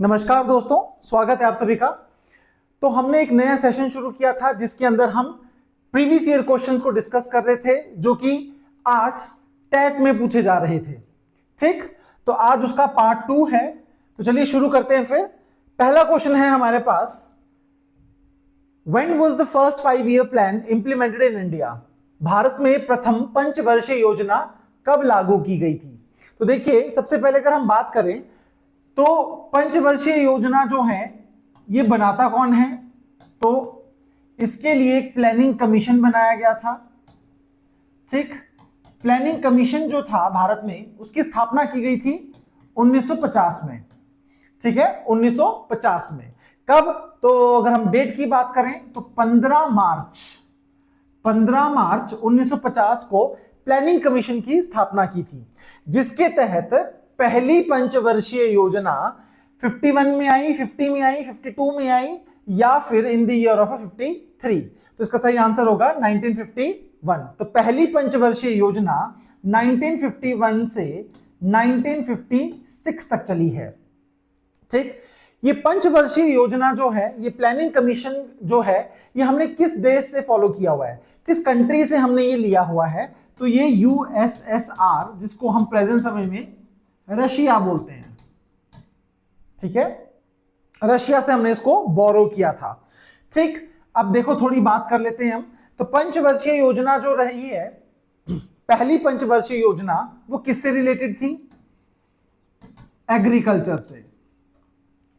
नमस्कार दोस्तों, स्वागत है आप सभी का। तो हमने एक नया सेशन शुरू किया था जिसके अंदर हम प्रीवियस ईयर क्वेश्चंस को डिस्कस कर रहे थे जो कि आर्ट्स टेट में पूछे जा रहे थे। ठीक, तो आज उसका पार्ट 2 है। तो चलिए शुरू करते हैं। फिर पहला क्वेश्चन है हमारे पास, when was the first 5-year plan implemented in India? भारत में प्रथम पंचवर्षीय योजना कब लागू की गई थी? तो देखिए, सबसे पहले अगर हम बात करें तो पंचवर्षीय योजना जो है ये बनाता कौन है? तो इसके लिए एक प्लानिंग कमीशन बनाया गया था। ठीक, प्लानिंग कमीशन जो था भारत में, उसकी स्थापना की गई थी 1950 में। ठीक है, 1950 में। कब? तो अगर हम डेट की बात करें तो 15 मार्च 1950 को प्लानिंग कमीशन की स्थापना की थी, जिसके तहत पहली पंचवर्षीय योजना 51 में आई, 50 में आई, 52 में आई, या फिर इन द ईयर ऑफ 53। तो इसका सही आंसर होगा 1951। तो पहली पंचवर्षीय योजना 1951 से 1956 तक चली है। ठीक, ये पंचवर्षीय योजना जो है, ये प्लानिंग कमीशन जो है, ये हमने किस देश से फॉलो किया हुआ है, किस कंट्री से हमने ये लिया हुआ है? तो ये यूएसएसआर, जिसको हम प्रेजेंट समय में रशिया बोलते हैं। ठीक है, रशिया से हमने इसको बोरो किया था। ठीक, अब देखो थोड़ी बात कर लेते हैं हम। तो पंचवर्षीय योजना जो रही है, पहली पंचवर्षीय योजना, वो किससे रिलेटेड थी? एग्रीकल्चर से।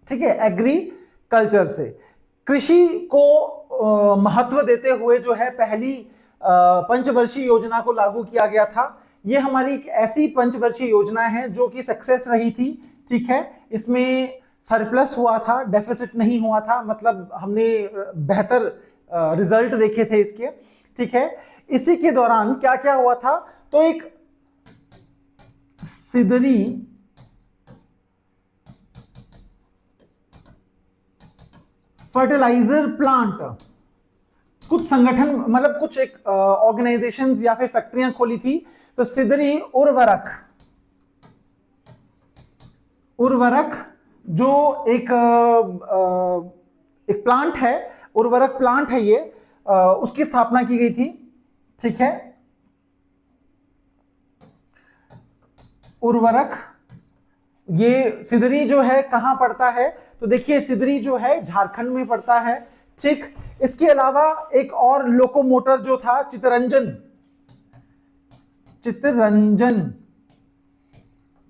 ठीक है, एग्रीकल्चर से। कृषि को महत्व देते हुए जो है पहली पंचवर्षीय योजना को लागू किया गया था। ये हमारी एक ऐसी पंचवर्षीय योजना है जो कि सक्सेस रही थी। ठीक है, इसमें सरप्लस हुआ था, डेफिसिट नहीं हुआ था, मतलब हमने बेहतर रिजल्ट देखे थे इसके। ठीक है, इसी के दौरान क्या क्या हुआ था? तो एक सिदरी फर्टिलाइजर प्लांट, कुछ संगठन, मतलब कुछ एक ऑर्गेनाइजेशंस या फिर फैक्ट्रियां खोली थी। तो सिदरी उर्वरक जो एक प्लांट है, उर्वरक प्लांट है ये, उसकी स्थापना की गई थी। ठीक है, उर्वरक, ये सिदरी जो है कहां पड़ता है? तो देखिए, सिदरी जो है झारखंड में पड़ता है। ठीक, इसके अलावा एक और लोकोमोटर जो था, चितरंजन।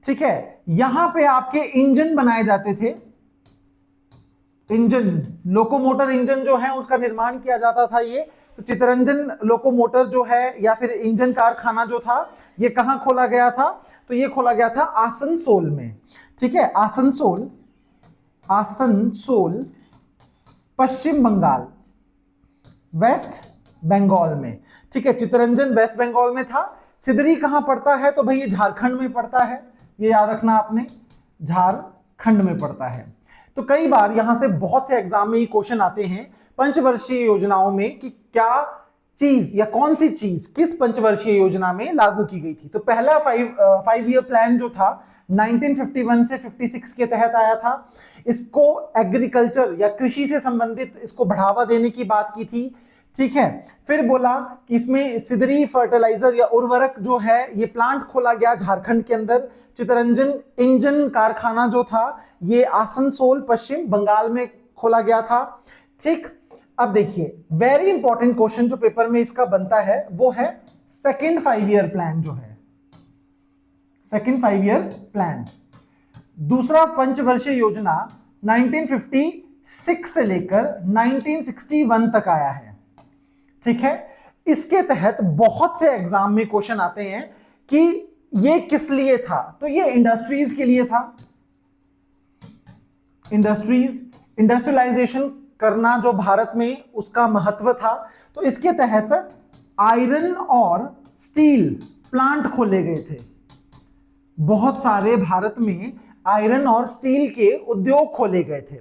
ठीक है, यहां पे आपके इंजन बनाए जाते थे। इंजन, लोकोमोटर इंजन जो है उसका निर्माण किया जाता था ये। तो चितरंजन लोकोमोटर जो है या फिर इंजन कारखाना जो था, ये कहां खोला गया था? तो ये खोला गया था आसनसोल में। ठीक है, आसनसोल पश्चिम बंगाल, वेस्ट बंगाल में। ठीक है, चितरंजन वेस्ट बंगाल में था। सिदरी कहां पड़ता है? तो भाई ये झारखंड में पड़ता है, ये याद रखना आपने, झारखंड में पड़ता है। तो कई बार यहां से बहुत से एग्जाम में ये क्वेश्चन आते हैं पंचवर्षीय योजनाओं में कि क्या चीज या कौन सी चीज किस पंचवर्षीय योजना में लागू की गई थी। तो पहला 5-year प्लान जो था 1951 से 56 के तहत आया था। इसको एग्रीकल्चर या कृषि से संबंधित इसको बढ़ावा देने की बात की थी। ठीक है, फिर बोला कि इसमें सिदरी फर्टिलाइजर या उर्वरक जो है ये प्लांट खोला गया झारखंड के अंदर। चितरंजन इंजन कारखाना जो था ये आसनसोल पश्चिम बंगाल में खोला गया था। ठीक, अब देखिए, वेरी इंपॉर्टेंट क्वेश्चन जो पेपर में इसका बनता है वो है सेकेंड 5-year प्लान जो है, सेकेंड 5-year प्लान। दूसरा पंचवर्षीय योजना 1956 से लेकर 1961 तक आया है। ठीक है, इसके तहत बहुत से एग्जाम में क्वेश्चन आते हैं कि ये किस लिए था? तो ये इंडस्ट्रीज के लिए था। इंडस्ट्रियलाइजेशन करना जो भारत में उसका महत्व था। तो इसके तहत आयरन और स्टील प्लांट खोले गए थे। बहुत सारे भारत में आयरन और स्टील के उद्योग खोले गए थे।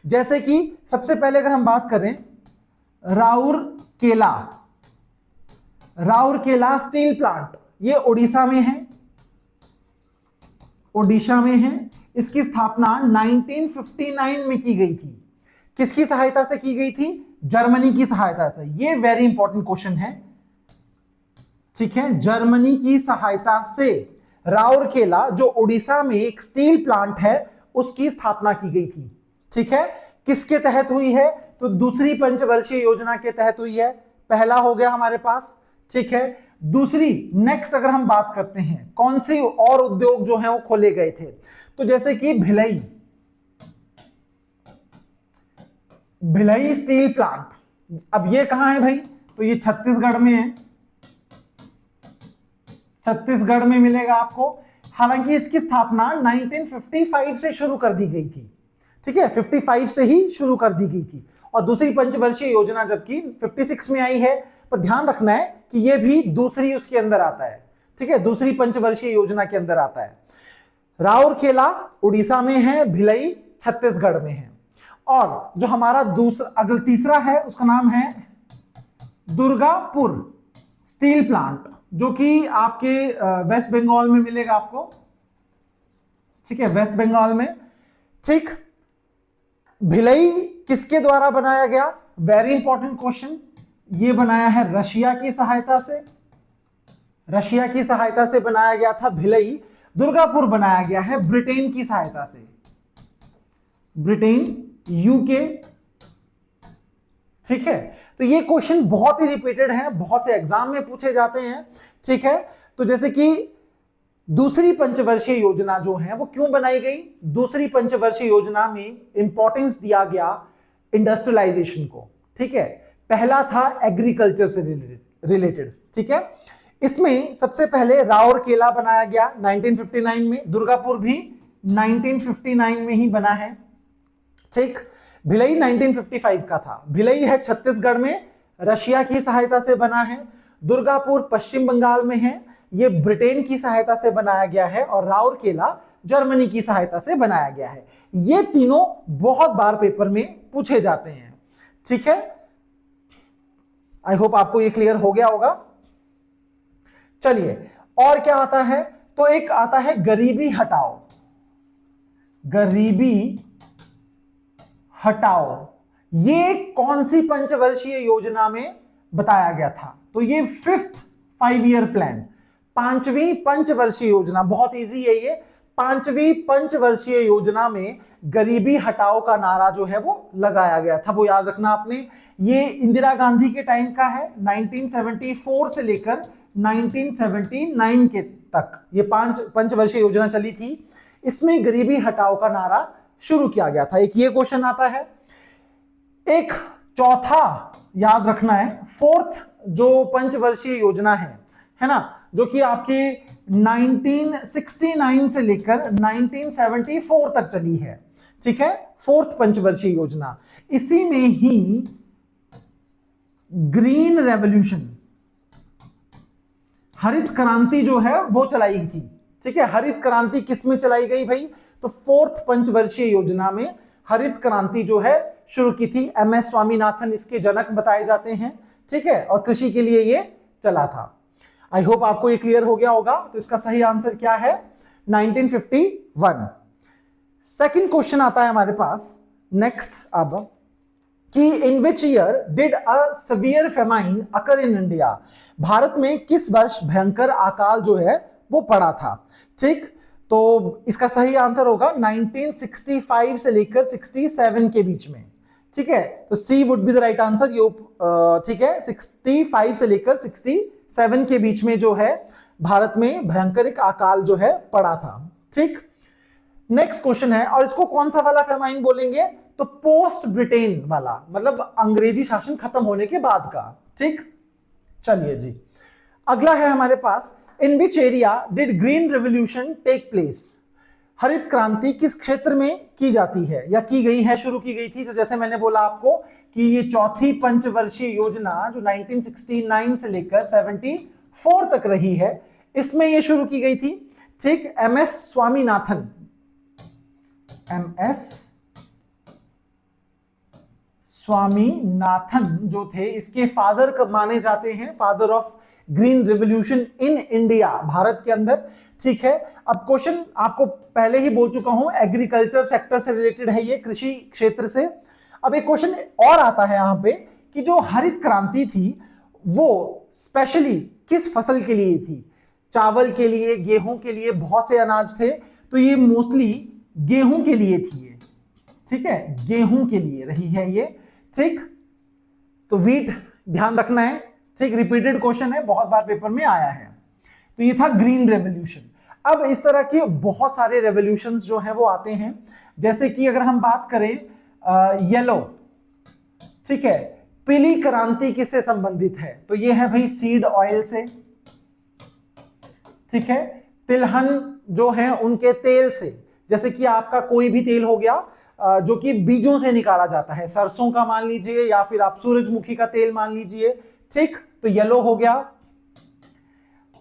जैसे कि सबसे पहले अगर हम बात करें, राउरकेला स्टील प्लांट, ये उड़ीसा में है। ओडिशा में है। इसकी स्थापना 1959 में की गई थी। किसकी सहायता से की गई थी? जर्मनी की सहायता से। ये वेरी इंपॉर्टेंट क्वेश्चन है, ठीक है। जर्मनी की सहायता से राउरकेला, जो ओडिशा में एक स्टील प्लांट है, उसकी स्थापना की गई थी, ठीक है। किसके तहत हुई है? तो दूसरी पंचवर्षीय योजना के तहत हुई है। पहला हो गया हमारे पास, ठीक है। दूसरी, नेक्स्ट अगर हम बात करते हैं कौन से और उद्योग जो हैं वो खोले गए थे, तो जैसे कि भिलाई स्टील प्लांट। अब ये कहां है भाई? तो ये छत्तीसगढ़ में है, छत्तीसगढ़ में मिलेगा आपको। हालांकि इसकी स्थापना 1955 से शुरू कर दी गई थी, ठीक है, 55 से ही शुरू कर दी गई थी। और दूसरी पंचवर्षीय योजना जबकि 56 में आई है, पर ध्यान रखना है कि यह भी दूसरी उसके अंदर आता है, ठीक है, दूसरी पंचवर्षीय योजना के अंदर आता है। राउरकेला उड़ीसा में है, भिलाई छत्तीसगढ़ में है। और जो हमारा तीसरा है उसका नाम है दुर्गापुर स्टील प्लांट, जो कि आपके वेस्ट बंगाल में मिलेगा आपको, ठीक है, वेस्ट बंगाल में, ठीक। भिलाई किसके द्वारा बनाया गया? Very important question. ये बनाया है रशिया की सहायता से, रशिया की सहायता से बनाया गया था भिलाई। दुर्गापुर बनाया गया है ब्रिटेन की सहायता से, ब्रिटेन, यूके, ठीक है। तो ये क्वेश्चन बहुत ही रिपीटेड है, बहुत से एग्जाम में पूछे जाते हैं, ठीक है। तो जैसे कि दूसरी पंचवर्षीय योजना जो है वो क्यों बनाई गई? दूसरी पंचवर्षीय योजना में इंपॉर्टेंस दिया गया इंडस्ट्रियलाइजेशन को, ठीक है। पहला था एग्रीकल्चर से रिलेटेड, ठीक है। इसमें सबसे पहले राउरकेला बनाया गया 1959 में, दुर्गापुर भी 1959 में ही बना है, ठीक। भिलाई 1955 का था। भिलाई है छत्तीसगढ़ में, रशिया की सहायता से बना है। दुर्गापुर पश्चिम बंगाल में है, ये ब्रिटेन की सहायता से बनाया गया है। और राउरकेला जर्मनी की सहायता से बनाया गया है। ये तीनों बहुत बार पेपर में पूछे जाते हैं, ठीक है। आई होप आपको ये क्लियर हो गया होगा। चलिए, और क्या आता है? तो एक आता है गरीबी हटाओ, गरीबी हटाओ। ये कौन सी पंचवर्षीय योजना में बताया गया था? तो ये 5th 5 ईयर प्लान, पांचवी पंचवर्षीय योजना, बहुत इजी है ये। पांचवी पंचवर्षीय योजना में गरीबी हटाओ का नारा जो है वो लगाया गया था, वो याद रखना आपने। ये इंदिरा गांधी के टाइम का है, 1974 से लेकर 1979 के तक ये पंचवर्षीय योजना चली थी। इसमें गरीबी हटाओ का नारा शुरू किया गया था। एक ये क्वेश्चन आता है। एक चौथा याद रखना है, 4th जो पंचवर्षीय योजना है ना, जो कि आपके 1969 से लेकर 1974 तक चली है, ठीक है, 4th पंचवर्षीय योजना। इसी में ही ग्रीन रेवोल्यूशन, हरित क्रांति जो है वो चलाई गई थी, ठीक है। हरित क्रांति किस में चलाई गई भाई? तो 4th पंचवर्षीय योजना में हरित क्रांति जो है शुरू की थी। MS स्वामीनाथन इसके जनक बताए जाते हैं, ठीक है, और कृषि के लिए ये चला था। आई होप आपको ये क्लियर हो गया होगा। तो इसका सही आंसर क्या है? 1951। सेकंड क्वेश्चन आता है हमारे पास नेक्स्ट अब, कि in which year did a severe famine occur in India? भारत में किस वर्ष भयंकर अकाल जो है वो पड़ा था, ठीक। तो इसका सही आंसर होगा 1965 से लेकर 67 के बीच में, ठीक है। तो C would be the right answer, ठीक है। 65 से लेकर 67 के बीच में जो है भारत में भयंकर एक अकाल जो है पड़ा था, ठीक। नेक्स्ट क्वेश्चन है, और इसको कौन सा वाला फेमाइन बोलेंगे? तो पोस्ट ब्रिटेन वाला, मतलब अंग्रेजी शासन खत्म होने के बाद का, ठीक। चलिए जी, अगला है हमारे पास, in which area did green revolution take place? हरित क्रांति किस क्षेत्र में की जाती है या की गई है, शुरू की गई थी? तो जैसे मैंने बोला आपको कि ये चौथी पंचवर्षीय योजना जो 1969 से लेकर 74 तक रही है, इसमें ये शुरू की गई थी, ठीक। MS स्वामीनाथन, MS स्वामीनाथन जो थे, इसके फादर माने जाते हैं, father of green revolution in India, Bharat के अंदर। ठीक है, अब क्वेश्चन आपको पहले ही बोल चुका हूं, एग्रीकल्चर सेक्टर से रिलेटेड है ये, कृषि क्षेत्र से। अब एक क्वेश्चन और आता है यहां पे कि जो हरित क्रांति थी वो स्पेशली किस फसल के लिए थी? चावल के लिए, गेहूं के लिए, बहुत से अनाज थे, तो ये मोस्टली गेहूं के लिए थी ये। ठीक है, गेहूं के लिए रही है ये। ठीक, तो वीट ध्यान रखना है। ठीक, रिपीटेड क्वेश्चन है, बहुत बार पेपर में आया है। तो ये था ग्रीन रेवोल्यूशन। अब इस तरह के बहुत सारे रेवोल्यूशंस जो हैं वो आते हैं, जैसे कि अगर हम बात करें येलो, ठीक है, पीली क्रांति किससे संबंधित है? तो ये है भाई सीड ऑयल से। ठीक है, तिलहन जो है उनके तेल से, जैसे कि आपका कोई भी तेल हो गया जो कि बीजों से निकाला जाता है, सरसों का मान लीजिए या फिर आप सूरजमुखी का तेल मान लीजिए। ठीक, तो येलो हो गया।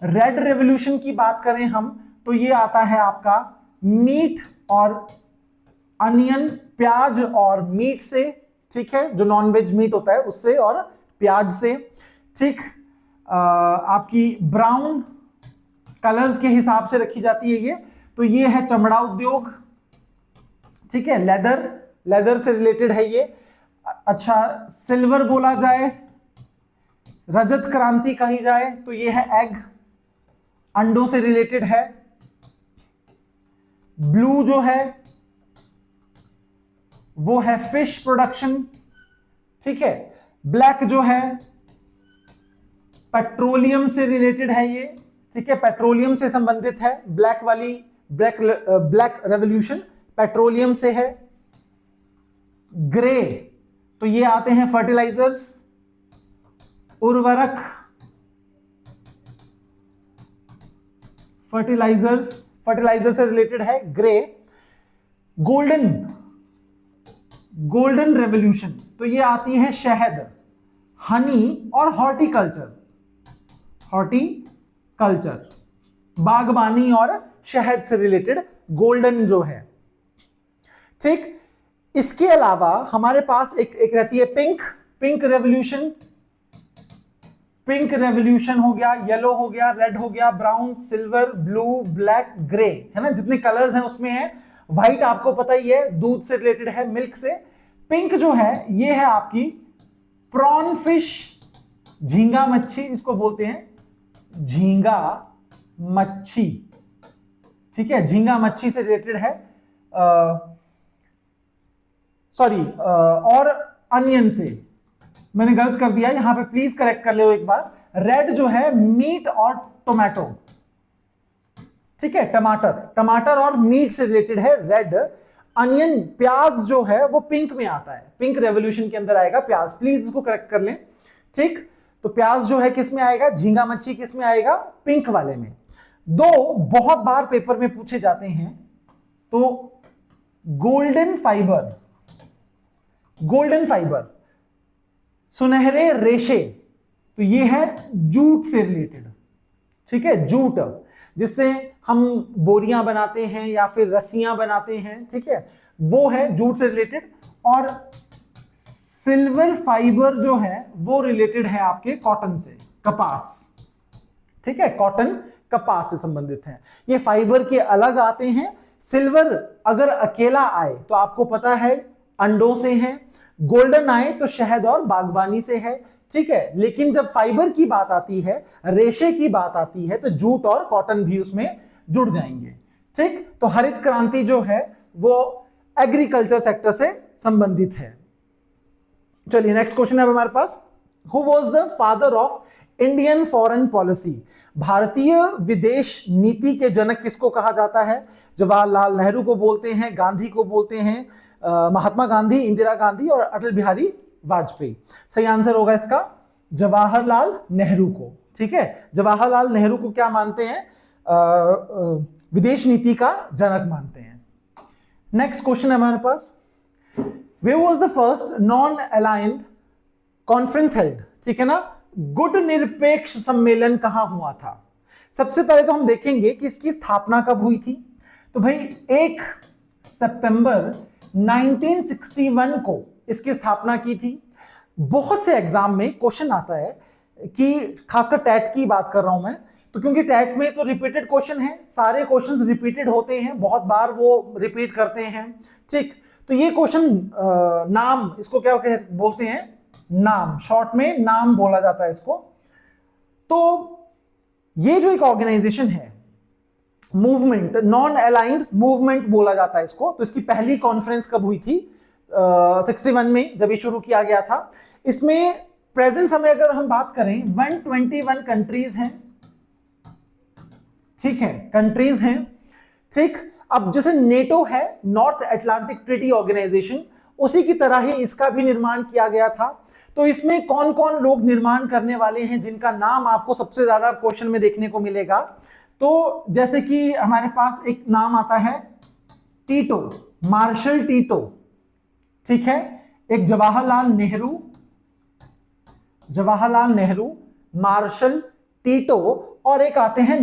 रेड रेवोल्यूशन की बात करें हम तो ये आता है आपका मीट और अनियन, प्याज और मीट से। ठीक है, जो नॉनवेज मीट होता है उससे और प्याज से। ठीक, आपकी ब्राउन कलर्स के हिसाब से रखी जाती है ये, तो ये है चमड़ा उद्योग। ठीक है, लेदर से रिलेटेड है ये। अच्छा, सिल्वर बोला जाए, रजत क्रांति कही जाए तो ये है एग, अंडों से रिलेटेड है। ब्लू जो है वो है फिश प्रोडक्शन। ठीक है, ब्लैक जो है पेट्रोलियम से रिलेटेड है ये। ठीक है, पेट्रोलियम से संबंधित है, ब्लैक रेवोल्यूशन पेट्रोलियम से है। ग्रे तो ये आते हैं फर्टिलाइजर्स, उर्वरक, फर्टिलाइजर से रिलेटेड है ग्रे। गोल्डन रेवोल्यूशन तो ये आती है शहद, हनी और हॉर्टिकल्चर, बागबानी और शहद से रिलेटेड गोल्डन जो है। ठीक, इसके अलावा हमारे पास एक रहती है पिंक रेवोल्यूशन हो गया, येलो हो गया, रेड हो गया, brown, silver, blue, black, grey, है ना, जितने कलर्स हैं उसमें है। व्हाइट आपको पता ही है, दूध से रिलेटेड है, मिल्क से। पिंक जो है ये है आपकी प्रॉन फिश, झींगा मच्छी जिसको बोलते हैं झींगा मच्छी। ठीक है, झींगा मच्छी से रिलेटेड है। और अनियन से, मैंने गलत कर दिया यहां पे, प्लीज करेक्ट कर लो एक बार। रेड जो है मीट और टोमेटो। ठीक है, टमाटर और मीट से रिलेटेड है रेड। अनियन, प्याज जो है वो पिंक में आता है, पिंक रेवोल्यूशन के अंदर आएगा प्याज, प्लीज इसको करेक्ट कर लें। ठीक, तो प्याज जो है किस में आएगा? झींगा मच्छी किस में आएगा? पिंक वाले में। दो बहुत बार पेपर में पूछे जाते हैं, तो गोल्डन फाइबर, सुनहरे रेशे, तो ये है जूट से रिलेटेड। ठीक है, जूट जिससे हम बोरियां बनाते हैं या फिर रस्सियां बनाते हैं। ठीक है, वो है जूट से रिलेटेड। और सिल्वर फाइबर जो है वो रिलेटेड है आपके कॉटन से, कपास। ठीक है, कॉटन कपास से संबंधित है। ये फाइबर के अलग आते हैं। सिल्वर अगर अकेला आए तो आपको पता है अंडों से है, गोल्डन आए तो शहद और बागबानी से है। ठीक है, लेकिन जब फाइबर की बात आती है, रेशे की बात आती है, तो जूट और कॉटन भी उसमें जुड़ जाएंगे। ठीक, तो हरित क्रांति जो है वो एग्रीकल्चर सेक्टर से संबंधित है। चलिए नेक्स्ट क्वेश्चन है हमारे पास, who was the father of Indian foreign policy? भारतीय विदेश नीति के जनक किसको कहा जाता है? जवाहरलाल नेहरू को बोलते हैं, गांधी को बोलते हैं, महात्मा गांधी, इंदिरा गांधी और अटल बिहारी वाजपेयी। सही आंसर होगा इसका जवाहरलाल नेहरू को। ठीक है, जवाहरलाल नेहरू को क्या मानते हैं? विदेश नीति का जनक मानते हैं। नेक्स्ट क्वेश्चन है हमारे पास, where was the first non aligned conference held? ठीक है ना, गुट निरपेक्ष सम्मेलन कहां हुआ था? सबसे पहले तो हम देखेंगे कि इसकी स्थापना कब हुई थी। तो भाई 1 सितंबर 1961 को इसकी स्थापना की थी। बहुत से एग्जाम में क्वेश्चन आता है कि खासकर टैट की बात कर रहा हूं मैं, तो क्योंकि टैट में तो रिपीटेड क्वेश्चन है, सारे क्वेश्चंस रिपीटेड होते हैं, बहुत बार वो रिपीट करते हैं, ठीक। तो ये क्वेश्चन नाम, इसको क्या बोलते हैं, नाम, शॉर्ट में नाम बोला जाता है इसको। तो ये जो एक ऑर्गेनाइजेशन है, मूवमेंट, नॉन अलाइंड मूवमेंट बोला जाता है इसको। तो इसकी पहली कॉन्फ्रेंस कब हुई थी? 61 में, जब ये शुरू किया गया था। इसमें प्रेजेंट समय अगर हम बात करें, 121 कंट्रीज हैं, ठीक है, कंट्रीज हैं, ठीक। अब जैसे नेटो है, नॉर्थ अटलांटिक ट्रीटी ऑर्गेनाइजेशन, उसी की तरह ही इसका भी निर्माण किया गया था। तो इसमें कौन कौन लोग निर्माण करने वाले हैं, जिनका नाम आपको सबसे ज्यादा क्वेश्चन में देखने को मिलेगा? तो जैसे कि हमारे पास एक नाम आता है टीटो, मार्शल टीटो, ठीक है। एक जवाहरलाल नेहरू, मार्शल टीटो, और एक आते हैं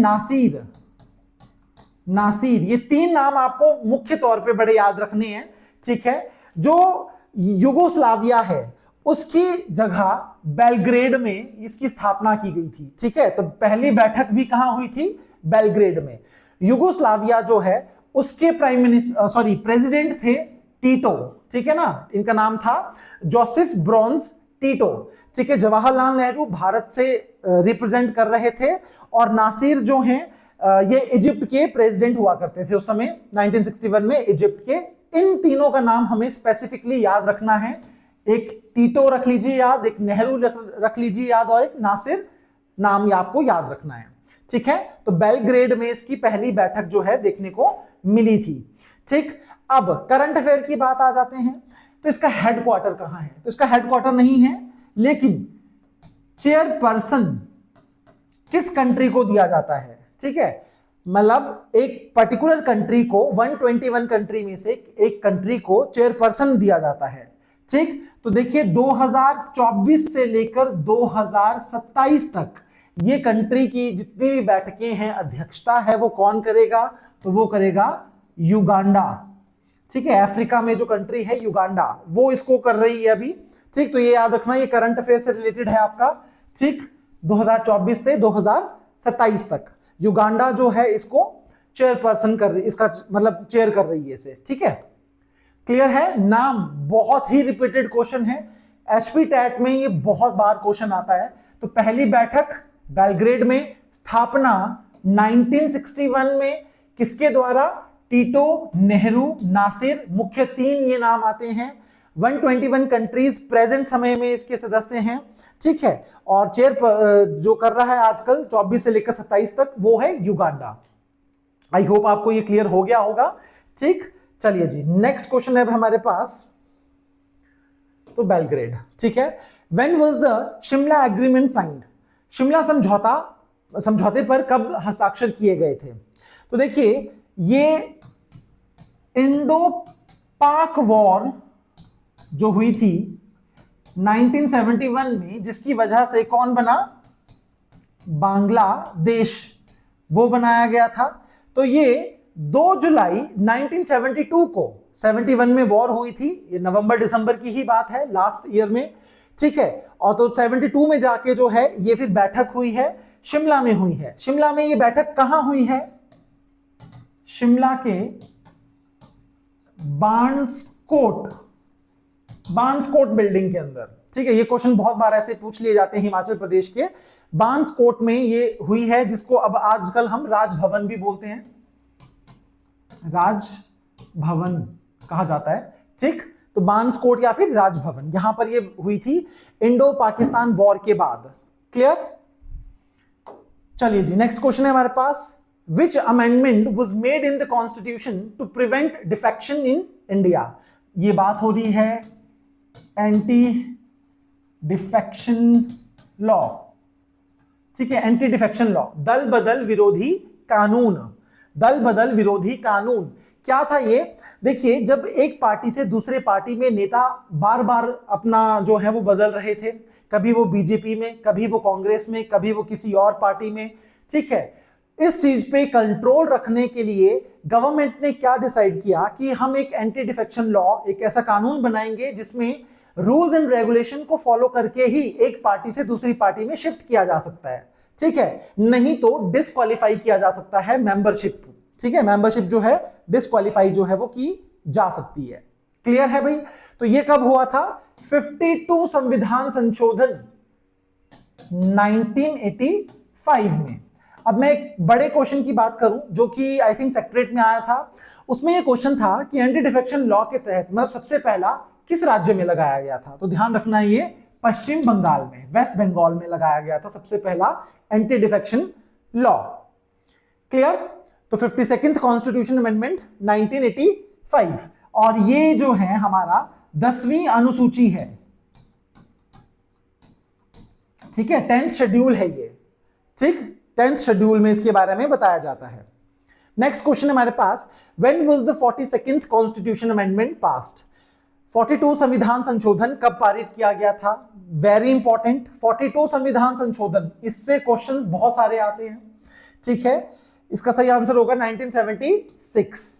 नासिर। ये तीन नाम आपको मुख्य तौर पे बड़े याद रखने हैं, ठीक है। जो युगोस्लाविया है उसकी जगह बेलग्रेड में इसकी स्थापना की गई थी, ठीक है। तो पहली बैठक भी कहां हुई थी? बेलग्रेड में। युगोस्लाविया जो है उसके प्रेसिडेंट थे टीटो, ठीक है ना, इनका नाम था जोसेफ ब्रोन्स टीटो, ठीक है। जवाहरलाल नेहरू भारत से रिप्रेजेंट कर रहे थे, और नासिर जो हैं ये इजिप्ट के प्रेसिडेंट हुआ करते थे उस समय, 1961 में इजिप्ट के। इन तीनों का नाम हमें स्पेसिफिकली याद रखना है, एक टीटो रख लीजिए याद, एक नेहरू रख लीजिए याद, और एक नासिर नाम आपको याद रखना है, ठीक है। तो बेलग्रेड में इसकी पहली बैठक जो है देखने को मिली थी, ठीक। अब करंट अफेयर की बात आ जाते हैं, तो इसका हेडक्वार्टर कहां है? तो इसका हेडक्वार्टर नहीं है, लेकिन चेयरपर्सन किस कंट्री को दिया जाता है, ठीक है। मतलब एक पर्टिकुलर कंट्री को, 121 कंट्री में से एक कंट्री को चेयरपर्सन दिया जाता है, ठीक। तो देखिए 2024 से लेकर 2027 तक ये कंट्री की जितनी भी बैठकें हैं, अध्यक्षता है, वो कौन करेगा? तो वो करेगा युगांडा, ठीक है। अफ्रीका में जो कंट्री है युगांडा, वो इसको कर रही है अभी, ठीक। तो ये याद रखना, ये करंट अफेयर से रिलेटेड है आपका, ठीक। 2024 से 2027 तक युगांडा जो है इसको चेयरपर्सन कर रही, इसका मतलब चेयर कर रही है इसे, ठीक है। क्लियर है? नाम बहुत ही रिपीटेड क्वेश्चन है, एचपी टैट में ये बहुत बार क्वेश्चन आता है। तो पहली बैठक बेलग्रेड में, स्थापना 1961 में, किसके द्वारा? टीटो, नेहरू, नासिर, मुख्य तीन ये नाम आते हैं। 121 कंट्रीज प्रेजेंट समय में इसके सदस्य हैं, ठीक है। और चेयर जो कर रहा है आजकल 24 से लेकर 27 तक, वो है युगांडा। आई होप आपको ये क्लियर हो गया होगा, ठीक। चलिए जी, नेक्स्ट क्वेश्चन है हमारे पास, तो बेलग्रेड, ठीक है। When was the Shimla agreement signed? Shimla समझौते पर कब हस्ताक्षर किए गए थे? तो देखिए, ये इंडो पाक वॉर जो हुई थी 1971 में, जिसकी वजह से कौन बना? बांग्लादेश, वो बनाया गया था। तो ये 2 जुलाई 1972 को, 71 में वॉर हुई थी, ये नवंबर दिसंबर की ही बात है, लास्ट ईयर में, ठीक है। और तो 72 में जाके जो है ये फिर बैठक हुई है, शिमला में हुई है। शिमला में ये बैठक कहां हुई है? शिमला के बांसकोट बिल्डिंग के अंदर, ठीक है। ये क्वेश्चन बहुत बार ऐसे पूछ लिए जाते हैं, हिमाचल प्रदेश के बांसकोट में ये हुई है, जिसको अब आजकल हम राजभवन भी बोलते हैं, राजभवन कहा जाता है, ठीक। तो बांसकोट या फिर राजभवन, यहां पर ये हुई थी इंडो पाकिस्तान वॉर के बाद। क्लियर? चलिए जी, नेक्स्ट क्वेश्चन है हमारे पास, which amendment was made in the constitution to prevent defection in India? ये बात हो रही है एंटी डिफेक्शन लॉ, ठीक है, एंटी डिफेक्शन लॉ, दल बदल विरोधी कानून। दल बदल विरोधी कानून क्या था ये? देखिए, जब एक पार्टी से दूसरे पार्टी में नेता बार बार अपना जो है वो बदल रहे थे, कभी वो बीजेपी में, कभी वो कांग्रेस में, कभी वो किसी और पार्टी में, ठीक है। इस चीज पे कंट्रोल रखने के लिए गवर्नमेंट ने क्या डिसाइड किया कि हम एक एंटी डिफेक्शन लॉ, एक ऐसा कानून बनाएंगे जिसमें रूल्स एंड रेगुलेशन को फॉलो करके ही एक पार्टी से दूसरी पार्टी में शिफ्ट किया जा सकता है, ठीक है, नहीं तो डिस्क्वालीफाई किया जा सकता है मेंबरशिप, ठीक है, मेंबरशिप जो है डिस्क्वालीफाई जो है वो की जा सकती है। क्लियर है भाई? तो ये कब हुआ था? 52 संविधान संशोधन 1985 में। अब मैं एक बड़े क्वेश्चन की बात करूं जो कि आई थिंक सेक्रेटरीट में आया था, उसमें यह क्वेश्चन था कि एंटी डिफेक्शन लॉ के तहत मतलब सबसे पहला किस राज्य में लगाया गया था? तो ध्यान रखना है ये पश्चिम बंगाल में, वेस्ट बंगाल में लगाया गया था सबसे पहला एंटी डिफेक्शन लॉ। क्लियर? तो 52nd कॉन्स्टिट्यूशन अमेंडमेंट 1985, और ये जो है हमारा 10वीं अनुसूची है, ठीक है, 10th शेड्यूल है ये, ठीक, 10th शेड्यूल में इसके बारे में बताया जाता है। नेक्स्ट क्वेश्चन हमारे पास, when was the 42nd constitution amendment passed? 42 संविधान संशोधन कब पारित किया गया था? वेरी इंपॉर्टेंट, 42 संविधान संशोधन, इससे क्वेश्चंस बहुत सारे आते हैं, ठीक है। इसका सही आंसर होगा 1976।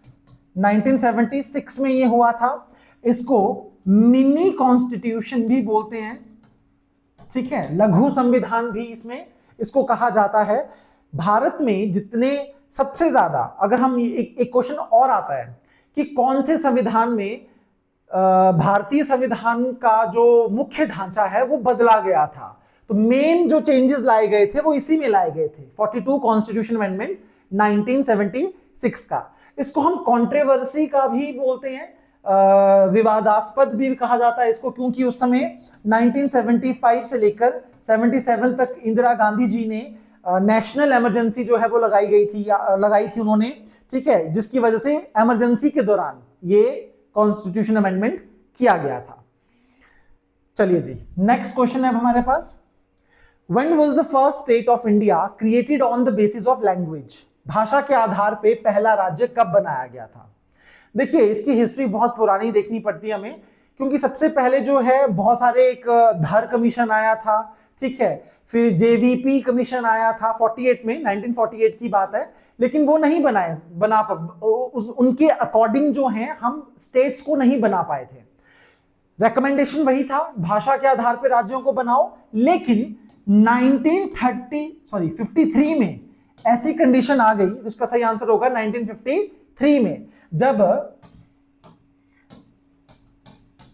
1976 में ये हुआ था। इसको मिनी कॉन्स्टिट्यूशन भी बोलते हैं, ठीक है, लघु संविधान भी इसमें इसको कहा जाता है। भारत में जितने सबसे ज्यादा, अगर हम एक क्वेश्चन और आता है कि कौन से संविधान में भारतीय संविधान का जो मुख्य ढांचा है वो बदला गया था, तो मेन जो चेंजेस लाए गए थे वो इसी में लाए गए थे, 42 कॉन्स्टिट्यूशन अमेंडमेंट 1976 का। इसको हम कंट्रोवर्सी का भी बोलते हैं, विवादास्पद भी कहा जाता है इसको, क्योंकि उस समय 1975 से लेकर 77 तक इंदिरा गांधी जी ने नेशनल इमरजेंसी जो है वो लगाई थी उन्होंने, ठीक है, जिसकी वजह से इमरजेंसी के दौरान ये कॉन्स्टिट्यूशन अमेंडमेंट किया गया था। चलिए जी, नेक्स्ट क्वेश्चन है हमारे पास, when was the first state of India created on the basis of language? भाषा के आधार पे पहला राज्य कब बनाया गया था? देखिए, इसकी हिस्ट्री बहुत पुरानी देखनी पड़ती है हमें, क्योंकि सबसे पहले जो है बहुत सारे, एक धर कमीशन आया था, ठीक है, फिर जेवीपी कमीशन आया था 48 में, 1948 की बात है, लेकिन वो नहीं उनके अकॉर्डिंग जो है हम स्टेट्स को नहीं बना पाए थे। रेकमेंडेशन वही था, भाषा के आधार पर राज्यों को बनाओ, लेकिन 53 में ऐसी कंडीशन आ गई, जिसका सही आंसर होगा 1953 में, जब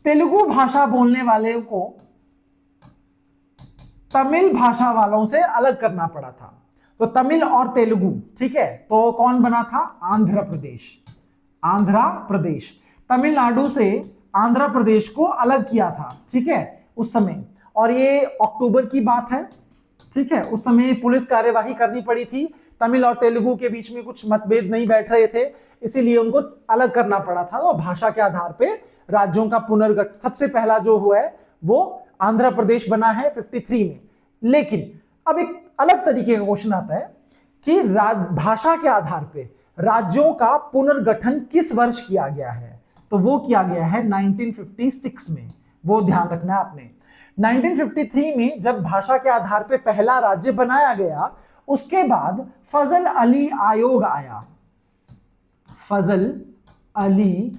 तेलुगु भाषा बोलने वाले को तमिल भाषा वालों से अलग करना पड़ा था। तो तमिल और तेलुगु, ठीक है, तो कौन बना था? आंध्र प्रदेश। आंध्र प्रदेश, तमिलनाडु से आंध्र प्रदेश को अलग किया था, ठीक है, उस समय, और ये अक्टूबर की बात है, ठीक है। उस समय पुलिस कार्यवाही करनी पड़ी थी, तमिल और तेलुगु के बीच में कुछ मतभेद नहीं बैठ रहे थे, इसीलिए उनको अलग करना पड़ा था। और भाषा के आधार पे राज्यों का पुनर्गठन सबसे पहला जो हुआ है वो आंध्र प्रदेश बना है 53 में। लेकिन अब एक अलग तरीके का क्वेश्चन आता है कि भाषा के आधार पे राज्यों का पुनर्गठन किस वर्ष किया गया है? तो वो किया गया है 1956 में, वो ध्यान रखना है आपने। 1953 में जब भाषा के आधार पे पहला राज्य बनाया गया, उसके बाद फजल अली आयोग आया। फजल अली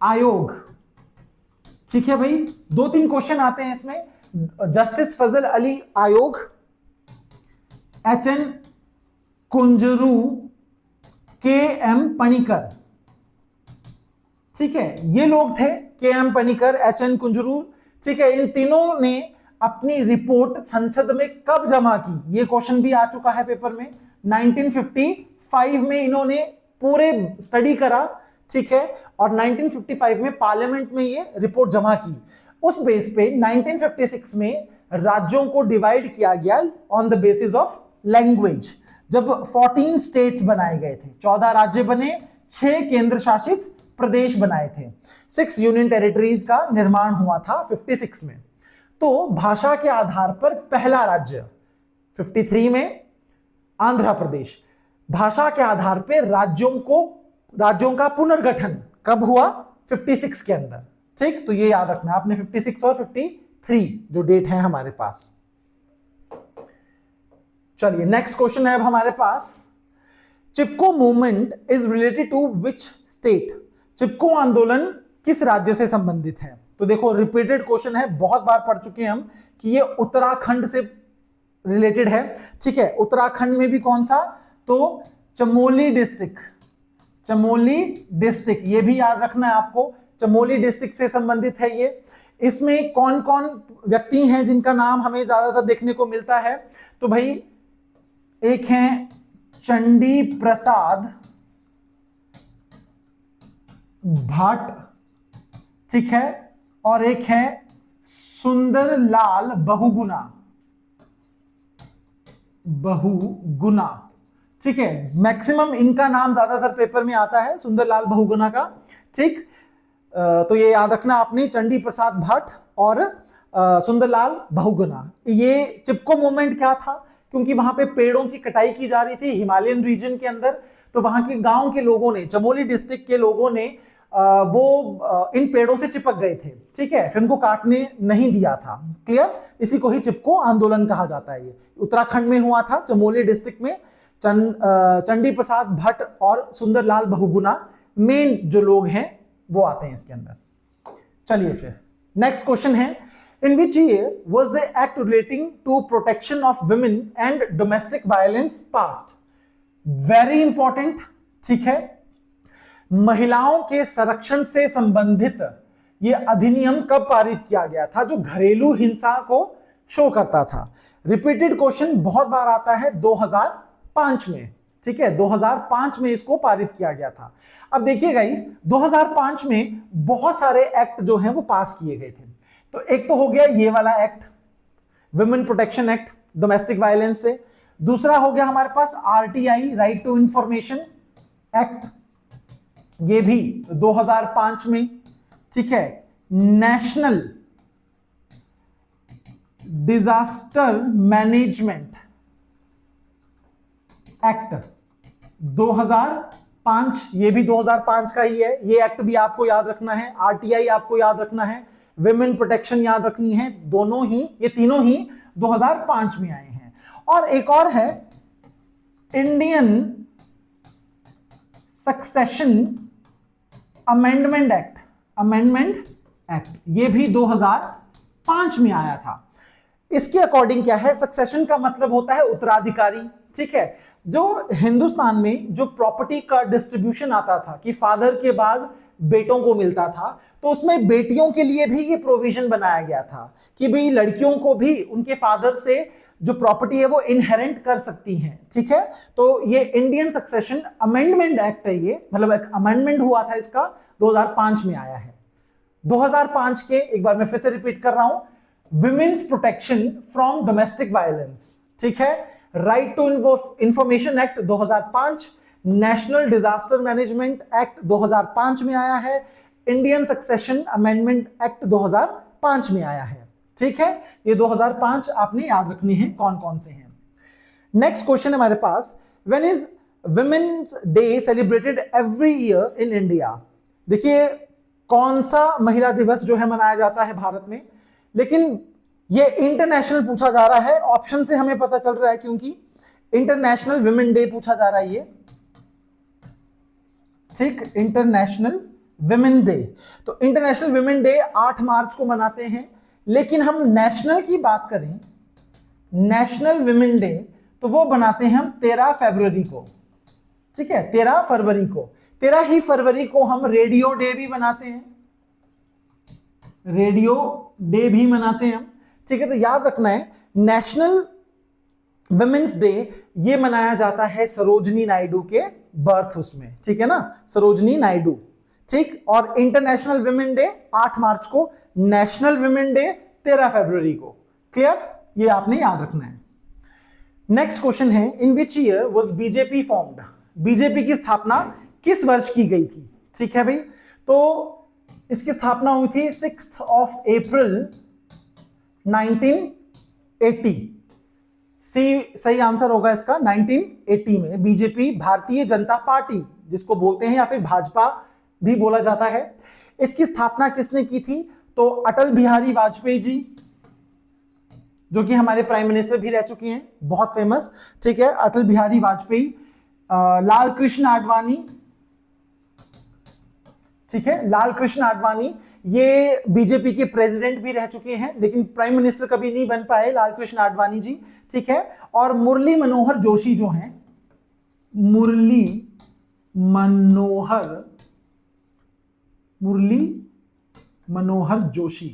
आयोग, ठीक है भाई, 2-3 क्वेश्चन आते हैं इसमें। जस्टिस फजल अली आयोग, HN कुंजरू, KM पनिकर, ठीक है, ये लोग थे, KM पनिकर, HN कुंजरू, ठीक है। इन तीनों ने अपनी रिपोर्ट संसद में कब जमा की? ये क्वेश्चन भी आ चुका है पेपर में। 1955 में इन्होंने पूरे स्टडी करा, ठीक है, और 1955 में पार्लियामेंट में ये रिपोर्ट जमा की। उस बेस पे 1956 में राज्यों को डिवाइड किया गया on the basis of language. जब 14 स्टेट्स बनाए गए थे, 14 राज्य बने, 6 केंद्र शासित प्रदेश बनाए थे, 6 यूनियन टेरिटरीज का निर्माण हुआ था 56 में। तो भाषा के आधार पर पहला राज्य 53 में आंध्र प्रदेश। भाषा के आधार पर राज्यों का पुनर्गठन कब हुआ? 56 के अंदर, ठीक। तो ये याद रखना आपने, 56 और 53 जो डेट है हमारे पास। चलिए नेक्स्ट क्वेश्चन है अब हमारे पास, Chipko movement is related to which state? Chipko आंदोलन किस राज्य से संबंधित है? तो देखो रिपीटेड क्वेश्चन है, बहुत बार पढ़ चुके हैं हम कि ये उत्तराखंड से रिलेटेड है। ठीक है, उत्तराखंड में भी कौन सा? तो चमोली डिस्ट्रिक्ट, चमोली डिस्ट्रिक्ट, ये भी याद रखना है आपको, चमोली डिस्ट्रिक्ट से संबंधित है ये। इसमें कौन कौन व्यक्ति हैं जिनका नाम हमें ज्यादातर देखने को मिलता है? तो भाई एक हैं चंडी प्रसाद भट्ट, ठीक है, और एक है सुंदरलाल बहुगुणा, बहुगुणा, ठीक है। मैक्सिमम इनका नाम ज्यादातर पेपर में आता है, सुंदरलाल बहुगुणा का। ठीक, तो ये याद रखना आपने, चंडी प्रसाद भट्ट और सुंदरलाल बहुगुणा। ये चिपको मूवमेंट क्या था? क्योंकि वहां पे पेड़ों की कटाई की जा रही थी हिमालयन रीजन के अंदर, तो वहां के गांव के लोगों ने, चमोली डिस्ट्रिक्ट के लोगों ने वो इन पेड़ों से चिपक गए थे। ठीक है, फिर उनको काटने नहीं दिया था। क्लियर? इसी को ही चिपको आंदोलन कहा जाता है। ये उत्तराखंड में हुआ था, चमोली डिस्ट्रिक्ट में। चंडी प्रसाद भट्ट और सुंदरलाल बहुगुणा मेन जो लोग हैं वो आते हैं इसके अंदर। चलिए फिर नेक्स्ट क्वेश्चन है, in which year was the act relating to protection of women and domestic violence passed? Very important. ठीक है, महिलाओं के संरक्षण से संबंधित यह अधिनियम कब पारित किया गया था, जो घरेलू हिंसा को शो करता था? रिपीटेड क्वेश्चन बहुत बार आता है, 2005 में। ठीक है, 2005 में इसको पारित किया गया था। अब देखिए गाइस, 2005 में बहुत सारे एक्ट जो हैं वो पास किए गए थे। तो एक तो हो गया ये वाला act, women protection act domestic violence से। दूसरा हो गया हमारे पास RTI, right to information act, ये भी 2005 में। ठीक है, नेशनल डिजास्टर मैनेजमेंट एक्ट 2005, ये भी 2005 का ही है। ये एक्ट भी आपको याद रखना है, RTI आपको याद रखना है, विमेन प्रोटेक्शन याद रखनी है, दोनों ही, ये तीनों ही 2005 में आए हैं। और एक और है Indian succession amendment act, amendment act, ये भी 2005 में आया था। इसके अकॉर्डिंग क्या है, सक्सेशन का मतलब होता है उत्तराधिकारी। ठीक है, जो हिंदुस्तान में जो प्रॉपर्टी का डिस्ट्रीब्यूशन आता था कि फादर के बाद बेटों को मिलता था, तो उसमें बेटियों के लिए भी ये प्रोविजन बनाया गया था कि भाई लड़कियों को भी उनके फादर से जो प्रॉपर्टी है वो इनहेरेंट कर सकती हैं। ठीक है, तो ये इंडियन सक्सेशन अमेंडमेंट एक्ट है, ये मतलब एक अमेंडमेंट हुआ था इसका, 2005 में आया है। 2005 के, एक बार मैं फिर से रिपीट कर रहा हूं, women's protection from domestic violence, ठीक है, right to information act 2005, national disaster management act 2005 में आया है, इंडियन सक्सेशन अमेंडमेंट एक्ट 2005 में आया है। ठीक है, ये 2005 आपने याद रखनी है कौन कौन से हैं। नेक्स्ट क्वेश्चन है हमारे पास, when is women's day celebrated every year in India? देखिए कौन सा महिला दिवस जो है मनाया जाता है भारत में, लेकिन ये इंटरनेशनल पूछा जा रहा है, ऑप्शन से हमें पता चल रहा है, क्योंकि इंटरनेशनल वुमेन डे पूछा जा रहा है ये। ठीक, इंटरनेशनल वुमेन डे, तो इंटरनेशनल वुमेन डे 8 मार्च को मनाते हैं, लेकिन हम नेशनल की बात करें, नेशनल वुमेन डे, तो वो बनाते हैं हम 13 फरवरी को। ठीक है, 13 फरवरी को, 13 ही फरवरी को हम रेडियो डे भी मनाते हैं, रेडियो डे भी मनाते हैं हम। ठीक है, तो याद रखना है नेशनल वुमेन्स डे ये मनाया जाता है सरोजनी नायडू के बर्थ उसमें, ठीक है ना, सरोजनी नायडू। ठीक, और इंटरनेशनल वुमेन डे 8 मार्च को, नेशनल वुमेन डे 13 फरवरी को। क्लियर, ये आपने याद रखना है। नेक्स्ट क्वेश्चन है, in which year was BJP formed? BJP की स्थापना किस वर्ष की गई थी? ठीक है भाई, तो इसकी स्थापना हुई थी 6 अप्रैल 1980। सही आंसर होगा इसका 1980 में बीजेपी, भारतीय जनता पार्टी जिसको बोलते हैं, या फिर भाजपा भी बोला जाता है, इसकी स्थापना किसने की थी? तो अटल बिहारी वाजपेयी जी, जो कि हमारे प्राइम मिनिस्टर भी रह चुके हैं, बहुत फेमस। ठीक है, अटल बिहारी वाजपेयी लाल कृष्ण आडवाणी, ठीक है, लाल कृष्ण आडवाणी ये बीजेपी के प्रेसिडेंट भी रह चुके हैं, लेकिन प्राइम मिनिस्टर कभी नहीं बन पाए लाल कृष्ण आडवाणी जी, ठीक है। और मुरली मनोहर जोशी जो हैं, मुरली मनोहर जोशी,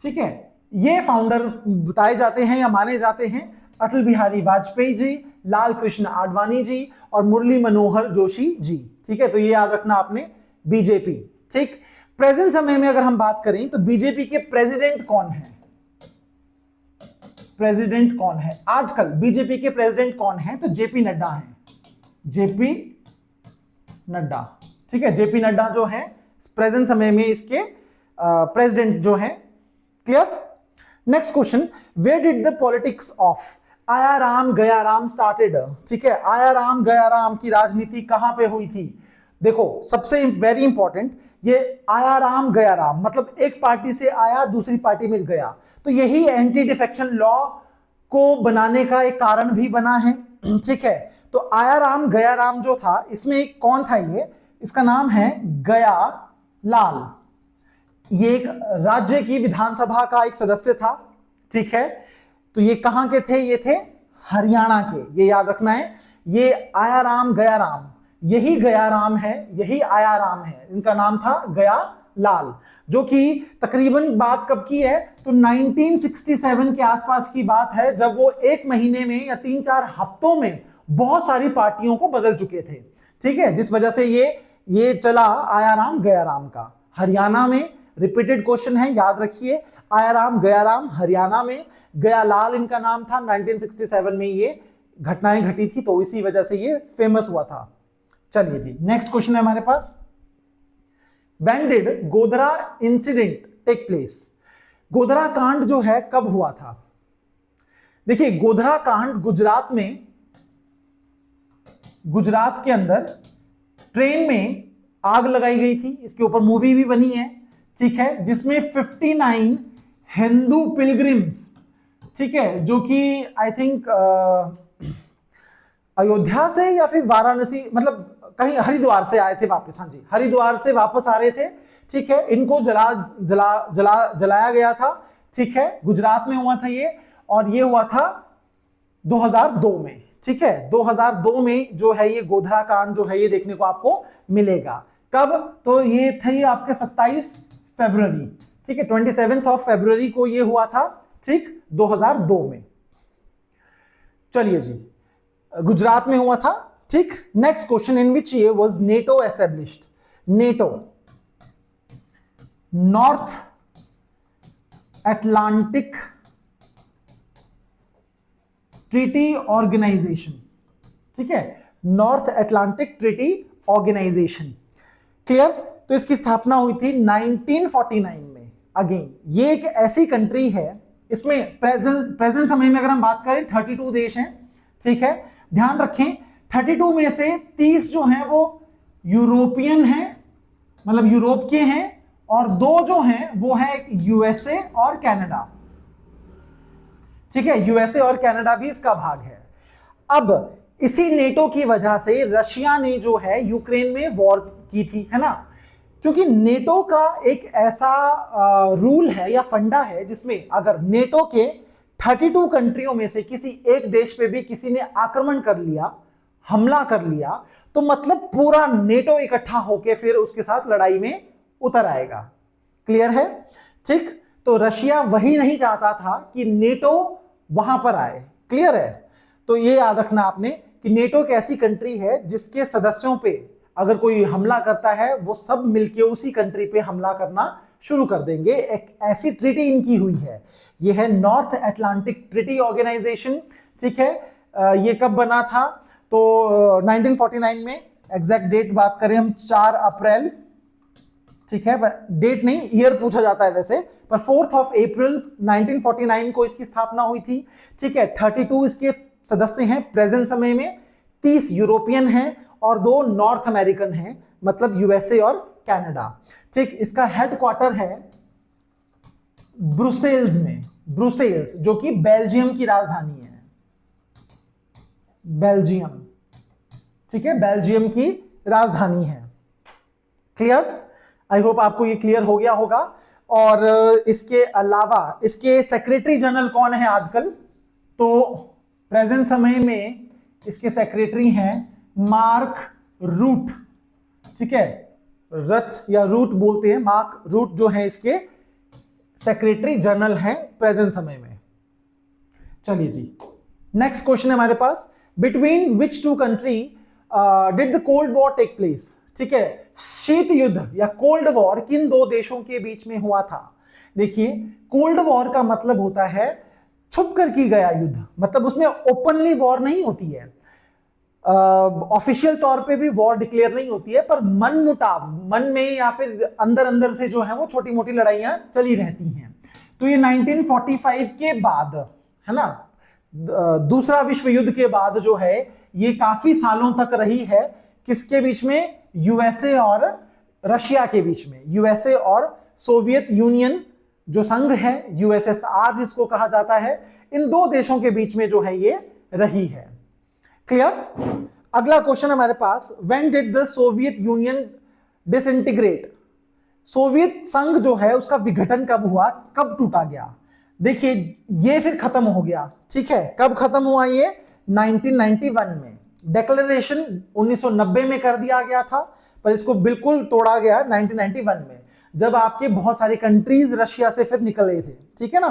ठीक है, ये फाउंडर बताए जाते हैं या माने जाते हैं। अटल बिहारी वाजपेयी जी, लाल कृष्ण आडवाणी जी और मुरली मनोहर जोशी जी, ठीक है। तो ये याद रखना आपने, बीजेपी, ठीक। प्रेजेंट समय में अगर हम बात करें तो बीजेपी के प्रेसिडेंट कौन है? प्रेसिडेंट कौन है आजकल? बीजेपी के प्रेसिडेंट कौन है? तो जेपी नड्डा हैं, जेपी नड्डा, ठीक है। जेपी नड्डा जो है प्रेजेंट समय में इसके प्रेसिडेंट जो है। Clear? Next question, where did the politics of Aaya Ram गया राम स्टार्टेड? ठीक है, आया राम गया राम की राजनीति कहां पे हुई थी? देखो, सबसे वेरी इंपॉर्टेंट, ये आया राम गया राम मतलब एक पार्टी से आया दूसरी पार्टी में गया, तो यही एंटी डिफेक्शन लॉ को बनाने का एक कारण भी बना है, ठीक है। तो आया राम गया राम जो था, इसमें एक कौन था? ये, इसका नाम है गया लाल। ये एक राज्य की विधानसभा का एक सदस्य था, ठीक है। तो ये कहां के थे? ये थे हरियाणा के, ये याद रखना है। ये आया राम गया राम, यही गया राम है, यही आया राम है। इनका नाम था गया लाल, जो कि तकरीबन बात कब की है? तो 1967 के आसपास की बात है, जब वो एक महीने में या 3-4 हफ्तों में बहुत सारी पार्टियों को बदल चुके थे, ठीक है। जिस वजह से ये चला आया राम गया राम का। हरियाणा में रिपीटेड क्वेश्चन है, याद रखिए, आया राम गया राम हरियाणा में, गया लाल इनका नाम था। 1967 में ये घटनाएं घटी थी, तो इसी वजह से ये फेमस हुआ था। चलिए जी, नेक्स्ट क्वेश्चन है हमारे पास, when did Godhra incident take place? Godhra कांड जो है कब हुआ था? देखिए, गोधरा कांड गुजरात के अंदर ट्रेन में आग लगाई गई थी, इसके ऊपर मूवी भी बनी है, ठीक है, जिसमें 59 हिंदू पिलग्रिम्स, ठीक है, जो कि आई थिंक अयोध्या से या फिर वाराणसी, मतलब कहीं हरिद्वार से आए थे वापस, हाँ जी, हरिद्वार से वापस आ रहे थे, ठीक है। इनको जलाया गया था, ठीक है। गुजरात में हुआ था ये, और ये हुआ था 2002 में, ठीक है। 2002 में जो है ये गोधरा कांड जो है ये देखने को आपको मिलेगा। कब? तो ये थे आपके 27 फरवरी, ठीक है, 27 फरवरी को ये हुआ था, ठीक, 2002 में। चलिए जी, गुजरात में हुआ था, ठीक। Next question, in which year was NATO established? NATO, North Atlantic Treaty Organization, ठीक है, North Atlantic Treaty Organization. Clear? तो इसकी स्थापना हुई थी 1949 में। अगेन ये एक ऐसी कंट्री है, इसमें प्रेजेंट समय में अगर हम बात करें 32 देश हैं, ठीक है। ध्यान रखें, 32 में से 30 जो हैं वो यूरोपियन हैं, मतलब यूरोप के हैं, और 2 जो हैं वो है यूएसए और कनाडा, ठीक है। यूएसए और कनाडा भी इसका भाग है। अब इसी नेटो की वजह से रशिया ने जो है यूक्रेन में वॉर की थी, है ना, क्योंकि नेटो का एक ऐसा रूल है या फंडा है जिसमें अगर नेटो के 32 कंट्रियों में से किसी एक देश पे भी किसी ने आक्रमण कर लिया, हमला कर लिया, तो मतलब पूरा नेटो इकट्ठा होकर फिर उसके साथ लड़ाई में उतर आएगा। क्लियर है? ठीक। तो रशिया वही नहीं चाहता था कि नेटो वहां पर आए। क्लियर है? तो ये याद रखना आपने कि नेटो एक ऐसी कंट्री है जिसके सदस्यों पे अगर कोई हमला करता है वो सब मिलके उसी कंट्री पे हमला करना शुरू कर देंगे। एक ऐसी ट्रीटी इनकी हुई है, ये है नॉर्थ अटलांटिक ट्रीटी ऑर्गेनाइजेशन। ठीक है, ये कब बना था? तो 1949 में, एग्जैक्ट डेट बात करें हम 4 अप्रैल, ठीक है, डेट नहीं ईयर पूछा जाता है वैसे, पर 4 अप्रैल 1949 को इसकी स्थापना हुई थी। ठीक है, 32 इसके सदस्य हैं प्रेजेंट समय में, 30 यूरोपियन हैं और 2 नॉर्थ अमेरिकन हैं, मतलब यूएसए और कनाडा। ठीक, इसका हेडक्वार्टर है ब्रुसेल्स में, ब्रुसेल्स जो कि बेल्जियम की राजधानी है, बेल्जियम। ठीक है, बेल्जियम की राजधानी है। क्लियर? आई होप आपको ये क्लियर हो गया होगा। और इसके अलावा इसके सेक्रेटरी जनरल कौन है आजकल? तो प्रेजेंट समय में इसके सेक्रेटरी हैं मार्क रूट। ठीक है, रथ या रूट बोलते हैं, मार्क रूट जो है इसके सेक्रेटरी जनरल हैं प्रेजेंट समय में। चलिए जी, नेक्स्ट क्वेश्चन है हमारे पास, between which two country did the cold war take place? ठीक है, शीत युद्ध या कोल्ड वॉर किन दो देशों के बीच में हुआ था? देखिए, कोल्ड वॉर का मतलब होता है छुप कर की गया युद्ध, मतलब उसमें ओपनली वॉर नहीं होती है, ऑफिशियल तौर पे भी वॉर डिक्लेयर नहीं होती है, पर मन मुटाव, मन में या फिर अंदर अंदर से जो है वो छोटी मोटी लड़ाइयां चली रहती हैं। तो ये 1945 के बाद, है ना, दूसरा विश्व युद्ध के बाद जो है ये काफी सालों तक रही है। किसके बीच में? यूएसए और रशिया के बीच में, यूएसए और सोवियत यूनियन जो संघ है, यूएसएसआर जिसको कहा जाता है, इन दो देशों के बीच में जो है ये रही है। क्लियर? अगला क्वेश्चन हमारे पास, when did the Soviet Union disintegrate? Soviet संघ जो है उसका विघटन कब हुआ, कब टूटा गया? देखिए, ये फिर खत्म हो गया। ठीक है, कब खत्म हुआ ये? 1991 में। डिक्लेरेशन 1990 में कर दिया गया था, पर इसको बिल्कुल तोड़ा गया 1991 में, जब आपके बहुत सारी कंट्रीज रशिया से फिर निकल रहे थे। ठीक है ना,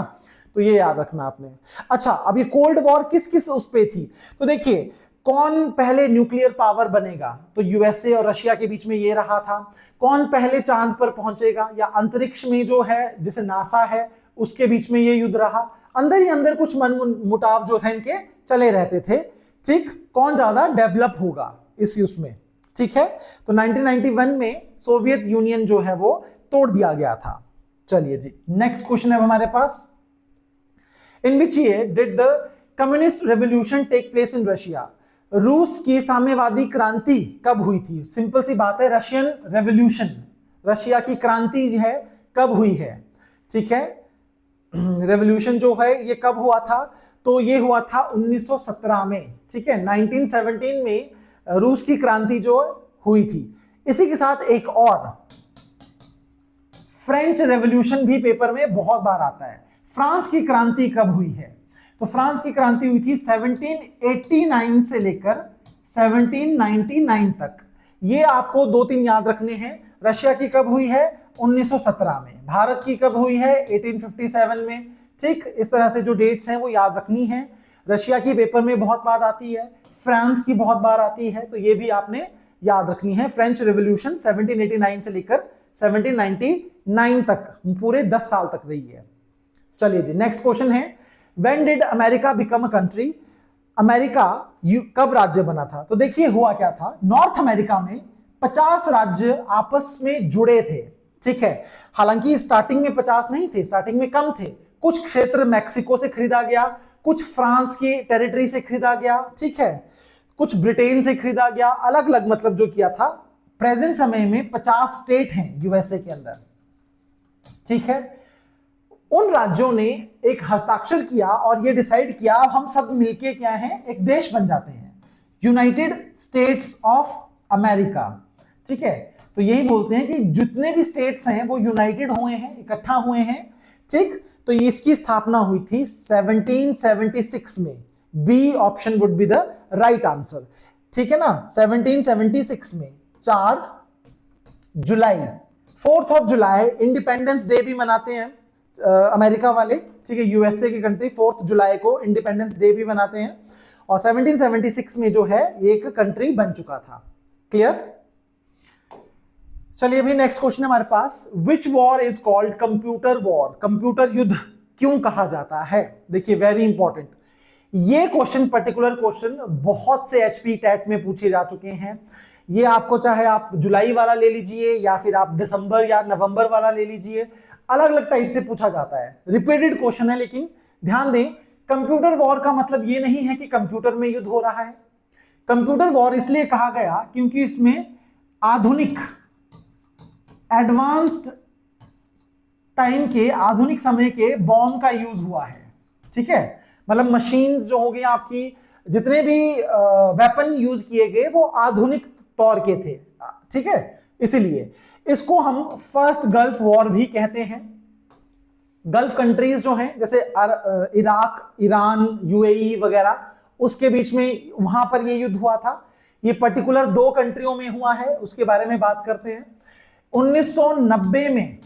तो ये याद रखना आपने। अच्छा, अब ये कोल्ड वॉर किस किस उस पे थी? तो देखिए, कौन पहले न्यूक्लियर पावर बनेगा? तो यूएसए और रशिया के बीच में ये रहा था। कौन पहले चांद पर पहुंचेगा या अंतरिक्ष में जो है जैसे नासा है उसके बीच में ये युद्ध रहा। अंदर ही अंदर कुछ मन मुटाव जो थे इनके चले रहते थे। ठीक, कौन ज्यादा डेवलप होगा इस युद्ध में? ठीक है, तो 1991 में सोवियत यूनियन जो है वो तोड़ दिया गया था। चलिए जी, नेक्स्ट क्वेश्चन है हमारे पास, in which year did the communist revolution take place in Russia? रूस की साम्यवादी क्रांति कब हुई थी? सिंपल सी बात है, रशियन रेवोल्यूशन, रशिया की क्रांति जो है कब हुई है? ठीक है, रेवोल्यूशन जो है ये कब हुआ था? तो ये हुआ था 1917 में। ठीक है, 1917 में रूस की क्रांति जो हुई थी। इसी के साथ एक और फ्रेंच रेवोल्यूशन भी पेपर में बहुत बार आता है। फ्रांस की क्रांति कब हुई है? तो फ्रांस की क्रांति हुई थी 1789 से लेकर 1799 तक। ये आपको दो तीन याद रखने हैं। रशिया की कब हुई है? 1917 में। भारत की कब हुई है? 1857 में। ठीक, इस तरह से जो डेट्स हैं वो याद रखनी है। रशिया की पेपर में बहुत बार आती है, फ्रांस की बहुत बार आती है, तो ये भी आपने याद रखनी है। फ्रेंच रेवोल्यूशन 1789 से लेकर 1799 तक, पूरे 10 साल तक रही है। चलिए जी, नेक्स्ट क्वेश्चन है, when did America become a country? America कब राज्य बना था? तो देखिए हुआ क्या था, नॉर्थ अमेरिका में 50 राज्य आपस में जुड़े थे। ठीक है, हालांकि स्टार्टिंग में 50 नहीं थे, स्टार्टिंग में कम थे। कुछ क्षेत्र मैक्सिको से खरीदा गया, कुछ फ्रांस की टेरिटरी से खरीदा गया, ठीक है, कुछ ब्रिटेन से खरीदा गया, अलग अलग मतलब जो किया था। प्रेजेंट समय में 50 स्टेट हैं यूएसए के अंदर। ठीक है, उन राज्यों ने एक हस्ताक्षर किया और ये डिसाइड किया हम सब मिलके क्या हैं, एक देश बन जाते हैं, यूनाइटेड स्टेट्स ऑफ अमेरिका। ठीक है, तो यही बोलते हैं कि जितने भी स्टेट्स हैं वो यूनाइटेड हुए हैं, इकट्ठा हुए हैं। ठीक, तो इसकी स्थापना हुई थी 1776 में। B option would be the right answer. ठीक है ना, 1776 में 4 जुलाई, 4th of July independence day भी मनाते हैं अमेरिका वाले। ठीक है, यूएसए की कंट्री 4th जुलाई को इंडिपेंडेंस डे भी मनाते हैं, और 1776 में जो है एक कंट्री बन चुका था। क्लियर? चलिए अभी नेक्स्ट क्वेश्चन हमारे पास, which war is called computer war? Computer युद्ध क्यों कहा जाता है? देखिए वेरी इंपॉर्टेंट, ये क्वेश्चन, पर्टिकुलर क्वेश्चन बहुत से एचपी टैट में पूछे जा चुके हैं। ये आपको चाहे आप जुलाई वाला ले लीजिए या फिर आप दिसंबर या नवंबर वाला ले लीजिए, अलग अलग टाइप से पूछा जाता है। रिपीटेड क्वेश्चन है, लेकिन ध्यान दें, कंप्यूटर वॉर का मतलब ये नहीं है कि कंप्यूटर में युद्ध हो रहा है। कंप्यूटर वॉर इसलिए कहा गया क्योंकि इसमें आधुनिक, एडवांस्ड टाइम के, आधुनिक समय के बॉम्ब का यूज हुआ है। ठीक है, मतलब मशीन्स जो हो गई आपकी, जितने भी वेपन यूज किए गए वो आधुनिक तौर के थे, ठीक है, इसीलिए इसको हम फर्स्ट गल्फ वॉर भी कहते हैं। गल्फ कंट्रीज जो हैं जैसे इराक, ईरान, यूएई वगैरह, उसके बीच में वहां पर ये युद्ध हुआ था। ये पर्टिकुलर 2 कंट्रियों में हुआ है, उसके बारे में बात करते हैं। 1990 में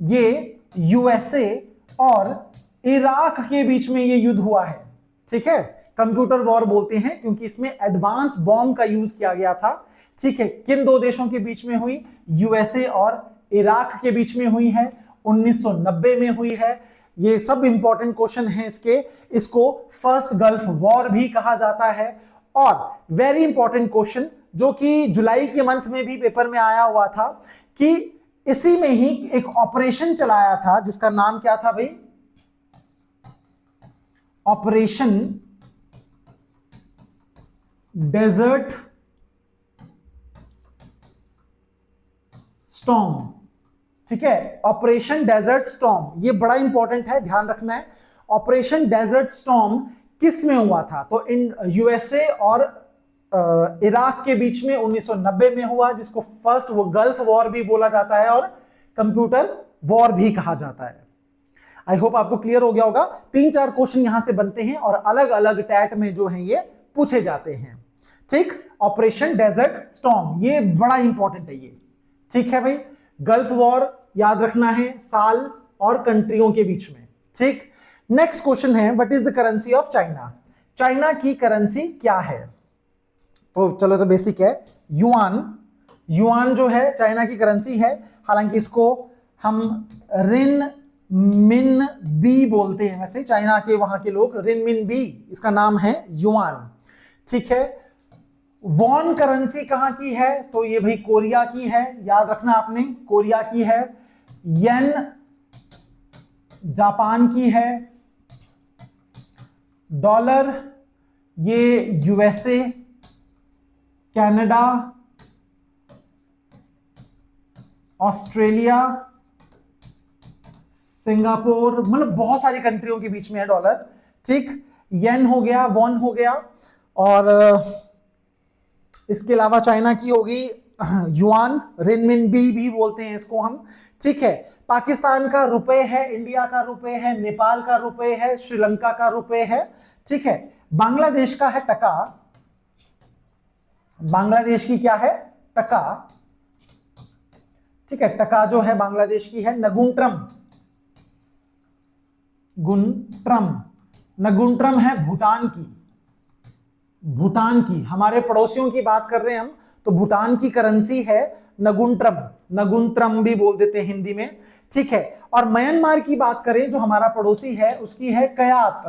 ये यूएसए और इराक के बीच में ये युद्ध हुआ है, ठीक है। कंप्यूटर वॉर बोलते हैं क्योंकि इसमें एडवांस बॉम्ब का यूज किया गया था, ठीक है। किन 2 देशों के बीच में हुई? यूएसए और इराक के बीच में हुई है, 1990 में हुई है। ये सब इंपॉर्टेंट क्वेश्चन है इसके, इसको फर्स्ट गल्फ वॉर भी कहा जाता है। और वेरी इंपॉर्टेंट क्वेश्चन जो कि जुलाई के मंथ में भी पेपर में आया हुआ था कि इसी में ही एक ऑपरेशन चलाया था जिसका नाम क्या था भाई? ऑपरेशन डेजर्ट स्टॉर्म, ठीक है। ऑपरेशन डेजर्ट स्टॉर्म ये बड़ा इंपॉर्टेंट है, ध्यान रखना है। ऑपरेशन डेजर्ट स्टॉर्म किस में हुआ था? तो इन यूएसए और इराक के बीच में 1990 में हुआ, जिसको फर्स्ट वो गल्फ वॉर भी बोला जाता है और कंप्यूटर वॉर भी कहा जाता है। आई होप आपको क्लियर हो गया होगा। 3-4 क्वेश्चन यहां से बनते हैं और अलग अलग टैट में जो है ये पूछे जाते हैं, ठीक। ऑपरेशन डेजर्ट स्टॉर्म ये बड़ा इंपॉर्टेंट है ये, ठीक है भाई। गल्फ वॉर याद रखना है, साल और कंट्रियों के बीच में, ठीक। नेक्स्ट क्वेश्चन है what is the currency of China? China की करेंसी क्या है? तो चलो, तो बेसिक है युआन। युआन जो है चाइना की करेंसी है, हालांकि इसको हम रिन मिन बी बोलते हैं, वैसे चाइना के वहां के लोग रिन मिन बी, इसका नाम है युआन, ठीक है। वॉन करेंसी कहां की है? तो ये भाई कोरिया की है, याद रखना आपने, कोरिया की है। येन जापान की है। डॉलर ये यूएसए, कनाडा, ऑस्ट्रेलिया, सिंगापुर, मतलब बहुत सारी कंट्रियों के बीच में है डॉलर, ठीक। येन हो गया, वॉन हो गया, और इसके अलावा चाइना की होगी युआन, रिनमिनबी भी बोलते हैं इसको हम, ठीक है। पाकिस्तान का रुपए है, इंडिया का रुपए है, नेपाल का रुपए है, श्रीलंका का रुपए है, ठीक है। बांग्लादेश का है टका। बांग्लादेश की क्या है? टका, ठीक है। टका जो है बांग्लादेश की है। नगुंट्रम, नगुंट्रम है भूटान की। भूटान की, हमारे पड़ोसियों की बात कर रहे हैं हम, तो भूटान की करेंसी है नगुंट्रम, नगुंत्रम भी बोल देते हैं हिंदी में, ठीक है। और म्यांमार की बात करें जो हमारा पड़ोसी है, उसकी है कयात।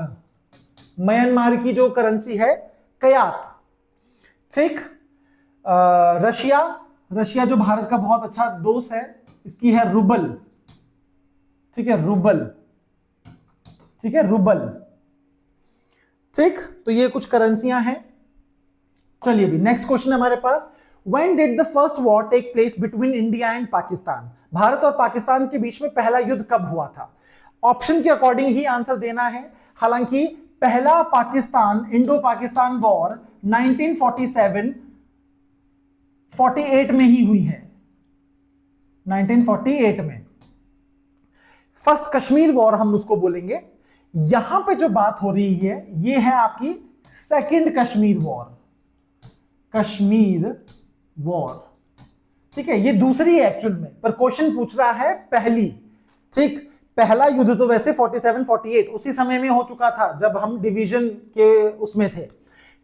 म्यांमार की जो करेंसी है कयात, ठीक। रशिया, रशिया जो भारत का बहुत अच्छा दोस्त है, इसकी है रूबल, ठीक है, रूबल, ठीक है, रूबल, ठीक। तो ये कुछ करेंसियां हैं। चलिए भी नेक्स्ट क्वेश्चन हमारे पास, when did the first war take place between India and Pakistan? भारत और पाकिस्तान के बीच में पहला युद्ध कब हुआ था? ऑप्शन के अकॉर्डिंग ही आंसर देना है। हालांकि पहला पाकिस्तान इंडो पाकिस्तान वॉर 1947-48 में ही हुई है, 1948 में। फर्स्ट कश्मीर वॉर हम उसको बोलेंगे। यहां पे जो बात हो रही है ये है आपकी second Kashmir war, Kashmir war, ठीक है। ये दूसरी है एक्चुअल में, पर क्वेश्चन पूछ रहा है पहली, ठीक। पहला युद्ध तो वैसे 47-48 उसी समय में हो चुका था जब हम डिवीजन के उसमें थे,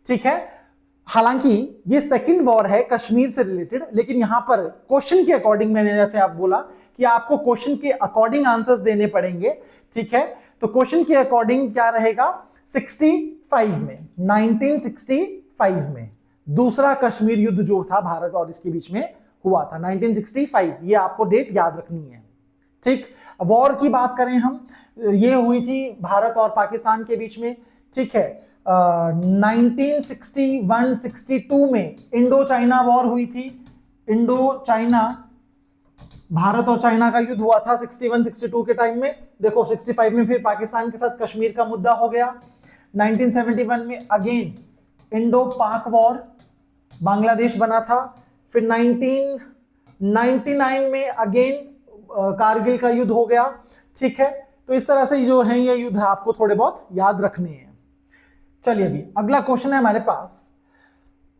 ठीक है। हालांकि ये सेकंड वॉर है कश्मीर से रिलेटेड, लेकिन यहां पर क्वेश्चन के अकॉर्डिंग, मैंने जैसे आप बोला कि आपको क्वेश्चन के अकॉर्डिंग आंसर्स देने पड़ेंगे, ठीक है। तो क्वेश्चन के अकॉर्डिंग क्या रहेगा? 65 में, 1965 में दूसरा कश्मीर युद्ध जो था भारत और इसके बीच में हुआ था, 1965। ये आपको डेट याद रखनी है, ठीक। वॉर की बात करें हम, ये हुई थी भारत और पाकिस्तान के बीच में, ठीक है। 1961-62 में इंडो चाइना वॉर हुई थी। इंडो चाइना, भारत और चाइना का युद्ध हुआ था 61-62 के टाइम में। देखो 65 में फिर पाकिस्तान के साथ कश्मीर का मुद्दा हो गया। 1971 में अगेन इंडो पाक वॉर, बांग्लादेश बना था। फिर 1999 में अगेन कारगिल का युद्ध हो गया। ठीक है, तो इस तरह से जो है ये युद्ध आपको थोड़े बहुत याद रखने हैं। चलिए अभी अगला क्वेश्चन है हमारे पास,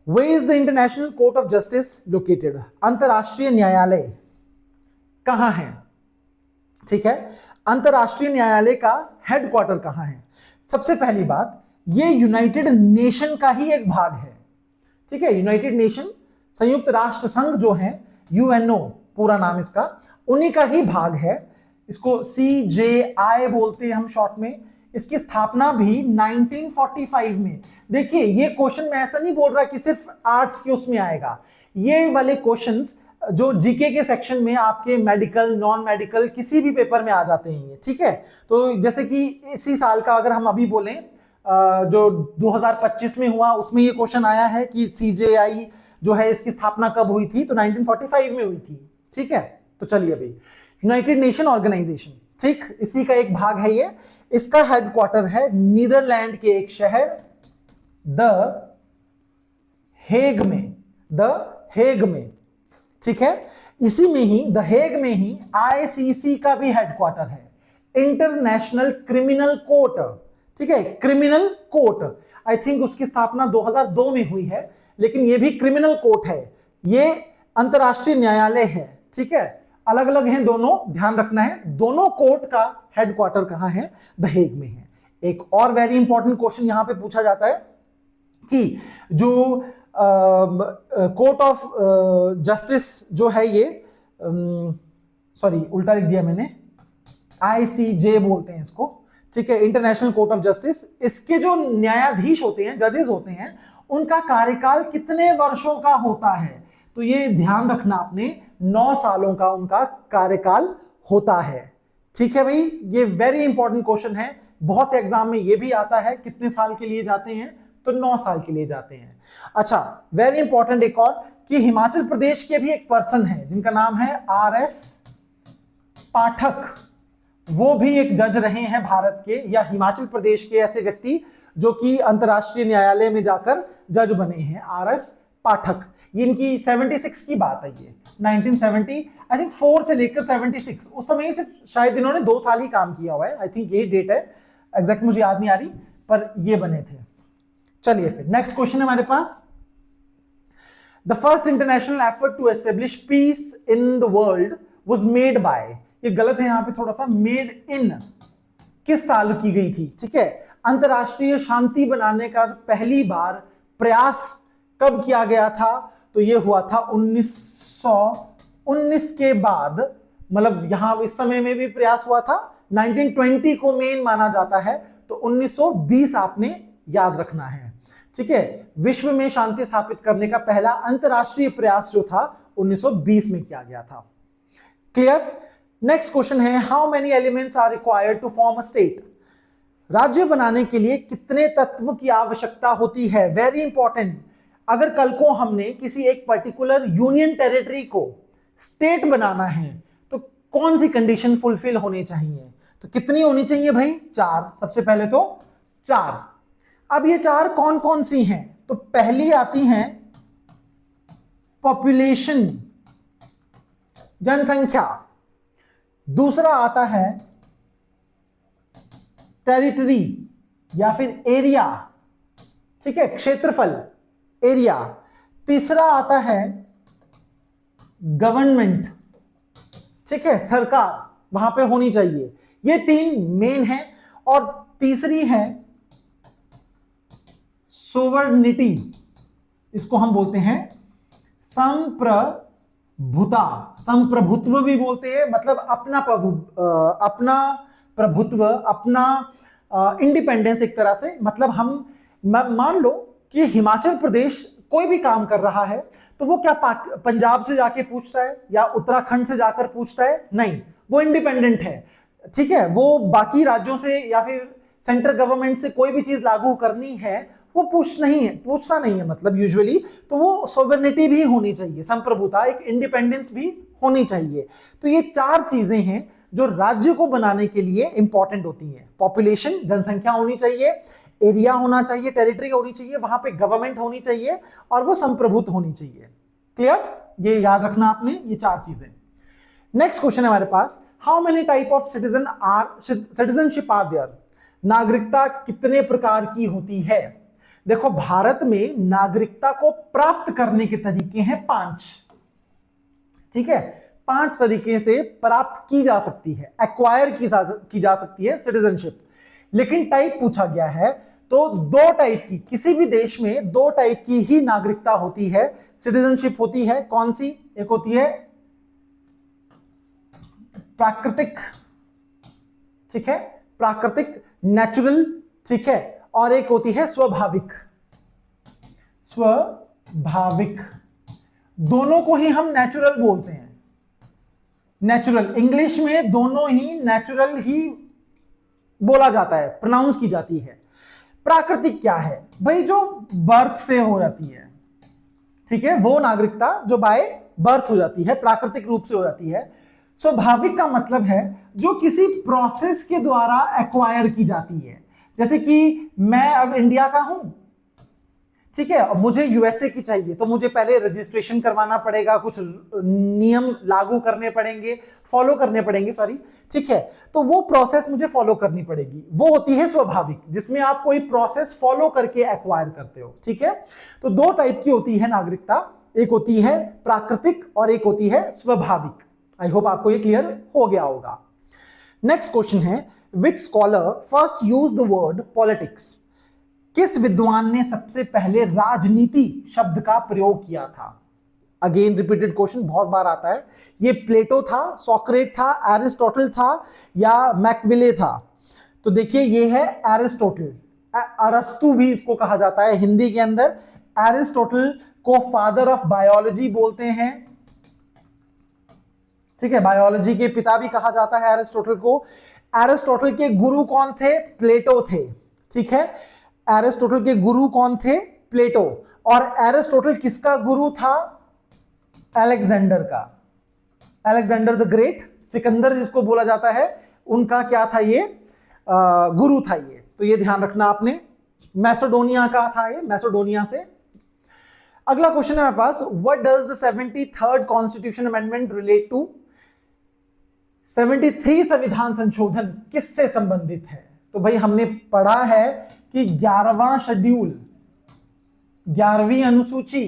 Where is the International Court of Justice located? अंतरराष्ट्रीय न्यायालय कहां है? ठीक है, अंतरराष्ट्रीय न्यायालय का हेडक्वार्टर कहां है? सबसे पहली बात, ये यूनाइटेड नेशन का ही एक भाग है। ठीक है, यूनाइटेड नेशन, संयुक्त राष्ट्र संघ जो है, यूएनओ पूरा नाम इसका, उन्हीं का ही भाग है। इसको CJI बोलते हैं हम शॉर्ट में। इसकी स्थापना भी 1945 में। देखिए ये क्वेश्चन मैं ऐसा नहीं बोल रहा कि सिर्फ आर्ट्स के उसमें आएगा, ये वाले क्वेश्चंस जो जीके के सेक्शन में आपके मेडिकल, नॉन मेडिकल किसी भी पेपर में आ जाते हैं ये। ठीक है, तो जैसे कि इसी साल का अगर हम अभी बोलें जो 2025 में हुआ, उसमें ये क्वेश्चन आया है कि CJI जो है इसकी स्थापना कब हुई थी, तो 1945 में हुई थी। ठीक है, तो चलिए अभी यूनाइटेड नेशन ऑर्गेनाइजेशन, ठीक, इसी का एक भाग है ये। इसका हेडक्वार्टर है नीदरलैंड के एक शहर द हेग में, द हेग में। ठीक है, इसी में ही, द हेग में ही ICC का भी हेडक्वार्टर है, इंटरनेशनल क्रिमिनल कोर्ट। ठीक है, क्रिमिनल कोर्ट, आई थिंक उसकी स्थापना 2002 में हुई है, लेकिन ये भी क्रिमिनल कोर्ट है, ये अंतरराष्ट्रीय न्यायालय है। ठीक है, अलग अलग हैं दोनों, ध्यान रखना है। दोनों कोर्ट का हेडक्वार्टर कहां है? द हेग में है। एक और वेरी इंपॉर्टेंट क्वेश्चन यहां पे पूछा जाता है कि जो कोर्ट ऑफ जस्टिस जो है ये, सॉरी उल्टा लिख दिया मैंने, ICJ बोलते हैं इसको। ठीक है, इंटरनेशनल कोर्ट ऑफ जस्टिस, इसके जो न्यायाधीश होते हैं, जजेस होते हैं, उनका कार्यकाल कितने वर्षों का होता है? तो ये ध्यान रखना आपने, 9 सालों का उनका कार्यकाल होता है। ठीक है भाई, ये वेरी इंपॉर्टेंट क्वेश्चन है, बहुत से एग्जाम में ये भी आता है कितने साल के लिए जाते हैं, तो 9 साल के लिए जाते हैं। अच्छा, वेरी इंपॉर्टेंट एक और, कि हिमाचल प्रदेश के भी एक पर्सन है जिनका नाम है RS पाठक, वो भी एक जज रहे हैं भारत के या हिमाचल प्रदेश के ऐसे व्यक्ति जो कि अंतरराष्ट्रीय न्यायालय में जाकर जज बने हैं, RS पाठक। इनकी 76 की बात है, ये 1970 आई थिंक 4 से लेकर 76, उस समय से शायद इन्होंने 2 साल ही काम किया हुआ है, आई थिंक ये डेट है, एग्जैक्ट मुझे याद नहीं आ रही, पर ये बने थे। चलिए फिर नेक्स्ट क्वेश्चन है हमारे पास, the first international effort to establish peace in the world was made by, ये गलत है यहां पे थोड़ा सा, मेड इन किस साल की गई थी? ठीक है, अंतरराष्ट्रीय शांति बनाने का पहली बार प्रयास कब किया गया था? तो ये हुआ था 1919 के बाद, मतलब यहां इस समय में भी प्रयास हुआ था, 1920 को मेन माना जाता है, तो 1920 आपने याद रखना है। ठीक है, विश्व में शांति स्थापित करने का पहला अंतरराष्ट्रीय प्रयास जो था 1920 में किया गया था। क्लियर? नेक्स्ट क्वेश्चन है, how many elements are required to form a state? राज्य बनाने के लिए कितने तत्व की आवश्यकता होती है? Very important. अगर कल को हमने किसी एक पर्टिकुलर यूनियन टेरिटरी को स्टेट बनाना है तो कौन सी कंडीशन फुलफिल होनी चाहिए? तो कितनी होनी चाहिए भाई? 4। सबसे पहले तो 4। अब ये 4 कौन कौन सी हैं? तो पहली आती हैं पॉपुलेशन, जनसंख्या। दूसरा आता है टेरिटरी या फिर एरिया, ठीक है, क्षेत्रफल, एरिया। तीसरा आता है गवर्नमेंट, ठीक है, सरकार वहां पे होनी चाहिए। ये 3 मेन है। और तीसरी है सोवर्निटी, इसको हम बोलते हैं संप्रभुता, संप्रभुत्व भी बोलते हैं, मतलब अपना प्रभुत्व, अपना इंडिपेंडेंस एक तरह से। मतलब हम मान लो कि हिमाचल प्रदेश कोई भी काम कर रहा है तो वो क्या पंजाब से जाके पूछता है या उत्तराखंड से जाकर पूछता है? नहीं, वो इंडिपेंडेंट है। ठीक है, वो बाकी राज्यों से या फिर सेंट्रल गवर्नमेंट से कोई भी चीज लागू करनी है वो पूछता नहीं है, मतलब यूजुअली। तो वो सोवरेनिटी भी होनी चाहिए, संप्रभुता, एक इंडिपेंडेंस भी होनी चाहिए। तो ये 4 चीजें हैं जो राज्य को बनाने के लिए इंपॉर्टेंट होती हैं। पॉपुलेशन, जनसंख्या होनी चाहिए, एरिया होना चाहिए, टेरिटरी होनी चाहिए, वहां पे गवर्नमेंट होनी चाहिए और वो संप्रभुत्व होनी चाहिए। क्लियर? ये याद रखना आपने, ये 4 चीजें। नेक्स्ट क्वेश्चन है हमारे पास, how many type of citizenship are there? नागरिकता कितने प्रकार की होती है? देखो, भारत में नागरिकता को प्राप्त करने के तरीके हैं 5। ठीक है, 5 तरीके से प्राप्त की जा सकती है, एक्वायर की जा सकती है सिटीजनशिप। लेकिन टाइप पूछा गया है तो 2 टाइप की, किसी भी देश में 2 टाइप की ही नागरिकता होती है, सिटीजनशिप होती है। कौन सी? एक होती है प्राकृतिक, ठीक है, प्राकृतिक, नेचुरल, ठीक है, और एक होती है स्वाभाविक। स्वाभाविक, दोनों को ही हम नेचुरल बोलते हैं। नेचुरल, इंग्लिश में दोनों ही नेचुरल ही बोला जाता है, प्रोनाउंस की जाती है। प्राकृतिक क्या है भाई? जो बर्थ से हो जाती है, ठीक है, वो नागरिकता जो बाय बर्थ हो जाती है, प्राकृतिक रूप से हो जाती है। स्वाभाविक का मतलब है जो किसी प्रोसेस के द्वारा एक्वायर की जाती है। जैसे कि मैं अब इंडिया का हूं, ठीक है, अब मुझे यूएसए की चाहिए तो मुझे पहले रजिस्ट्रेशन करवाना पड़ेगा, कुछ नियम लागू करने पड़ेंगे, फॉलो करने पड़ेंगे, सॉरी, ठीक है, तो वो प्रोसेस मुझे फॉलो करनी पड़ेगी, वो होती है स्वाभाविक, जिसमें आप कोई प्रोसेस फॉलो करके एक्वायर करते हो। ठीक है, तो 2 टाइप की होती है नागरिकता, एक होती है प्राकृतिक और एक होती है स्वाभाविक। आई होप आपको ये क्लियर हो गया होगा। नेक्स्ट क्वेश्चन है, विच scholar first use the word politics? किस विद्वान ने सबसे पहले राजनीति शब्द का प्रयोग किया था? अगेन रिपीटेड क्वेश्चन, बहुत बार आता है। ये प्लेटो था, सोक्रेट था, एरिस्टोटल था या मैकविले था? तो देखिए, ये है एरिस्टोटल, अरस्तु भी इसको कहा जाता है हिंदी के अंदर। एरिस्टोटल को फादर ऑफ बायोलॉजी बोलते हैं, ठीक है, बायोलॉजी के पिता भी कहा जाता है एरिस्टोटल को। एरिस्टोटल के गुरु कौन थे? प्लेटो थे। ठीक है, एरिस्टोटल के गुरु कौन थे? प्लेटो। और एरिस्टोटल किसका गुरु था? अलेक्जेंडर का, अलेक्जेंडर द ग्रेट, सिकंदर जिसको बोला जाता है, उनका क्या था? ये गुरु था ये, तो ये ध्यान रखना आपने। मैसेडोनिया का था ये, मैसेडोनिया से। अगला क्वेश्चन है हमारे पास, what does the 73rd constitution amendment relate to? 73 संविधान संशोधन किससे संबंधित है? तो भाई हमने पढ़ा है कि 11वां शेड्यूल, 11वीं अनुसूची,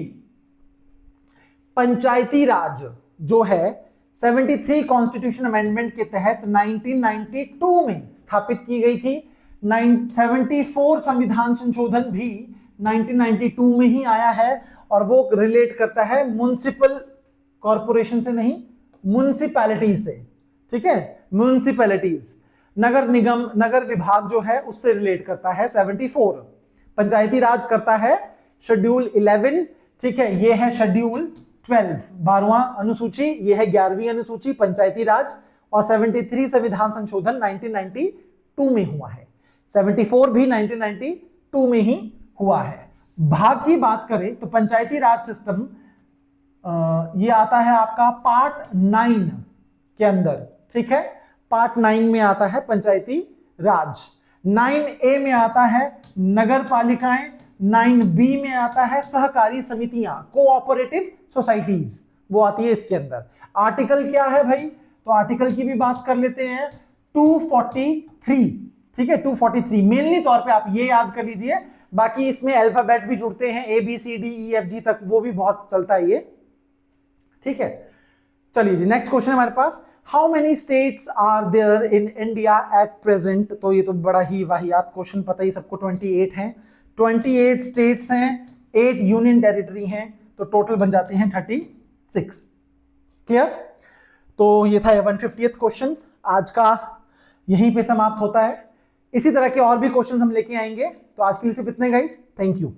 पंचायती राज जो है 73 कॉन्स्टिट्यूशन अमेंडमेंट के तहत 1992 में स्थापित की गई थी। 74 संविधान संशोधन भी 1992 में ही आया है और वो रिलेट करता है म्युनिसिपल कॉर्पोरेशन से, नहीं, म्युनिसिपैलिटीज से। ठीक है, म्युनिसिपैलिटीज, नगर निगम, नगर विभाग जो है उससे रिलेट करता है 74। पंचायती राज करता है शेड्यूल 11, ठीक है, ये है शेड्यूल 12, 12वां अनुसूची, ये है 11वीं अनुसूची, पंचायती राज। और 73 संविधान संशोधन 1992 में हुआ है, 74 भी 1992 में ही हुआ है। भाग की बात करें तो पंचायती राज सिस्टम ये आता है आपका पार्ट 9 के अंदर। ठीक है, पार्ट 9 में आता है पंचायती राज। 9A में आता है नगर पालिकाएं, 9B में आता है सहकारी समितियां, कोऑपरेटिव सोसाइटीज, वो आती है इसके अंदर। आर्टिकल क्या है भाई? तो आर्टिकल की भी बात कर लेते हैं, 243। ठीक है, 243 मेनली तौर पे आप ये याद कर लीजिए, बाकी इसमें अल्फाबेट भी जुड़ते हैं, ABCDEFG तक, वो भी बहुत चलता है ये। ठीक है, चलिए जी, नेक्स्ट क्वेश्चन है हमारे पास, how many states are there in India at present? तो ये तो बड़ा ही वाहियात क्वेश्चन, पता ही सबको, 28 हैं। 28 स्टेट्स हैं, 8 यूनियन टेरिटरी हैं, तो टोटल बन जाते हैं 36। क्लियर? तो ये था 150th क्वेश्चन, आज का यहीं पे समाप्त होता है। इसी तरह के और भी क्वेश्चन हम लेके आएंगे, तो आज के लिए सिर्फ इतने गाइस, थैंक यू।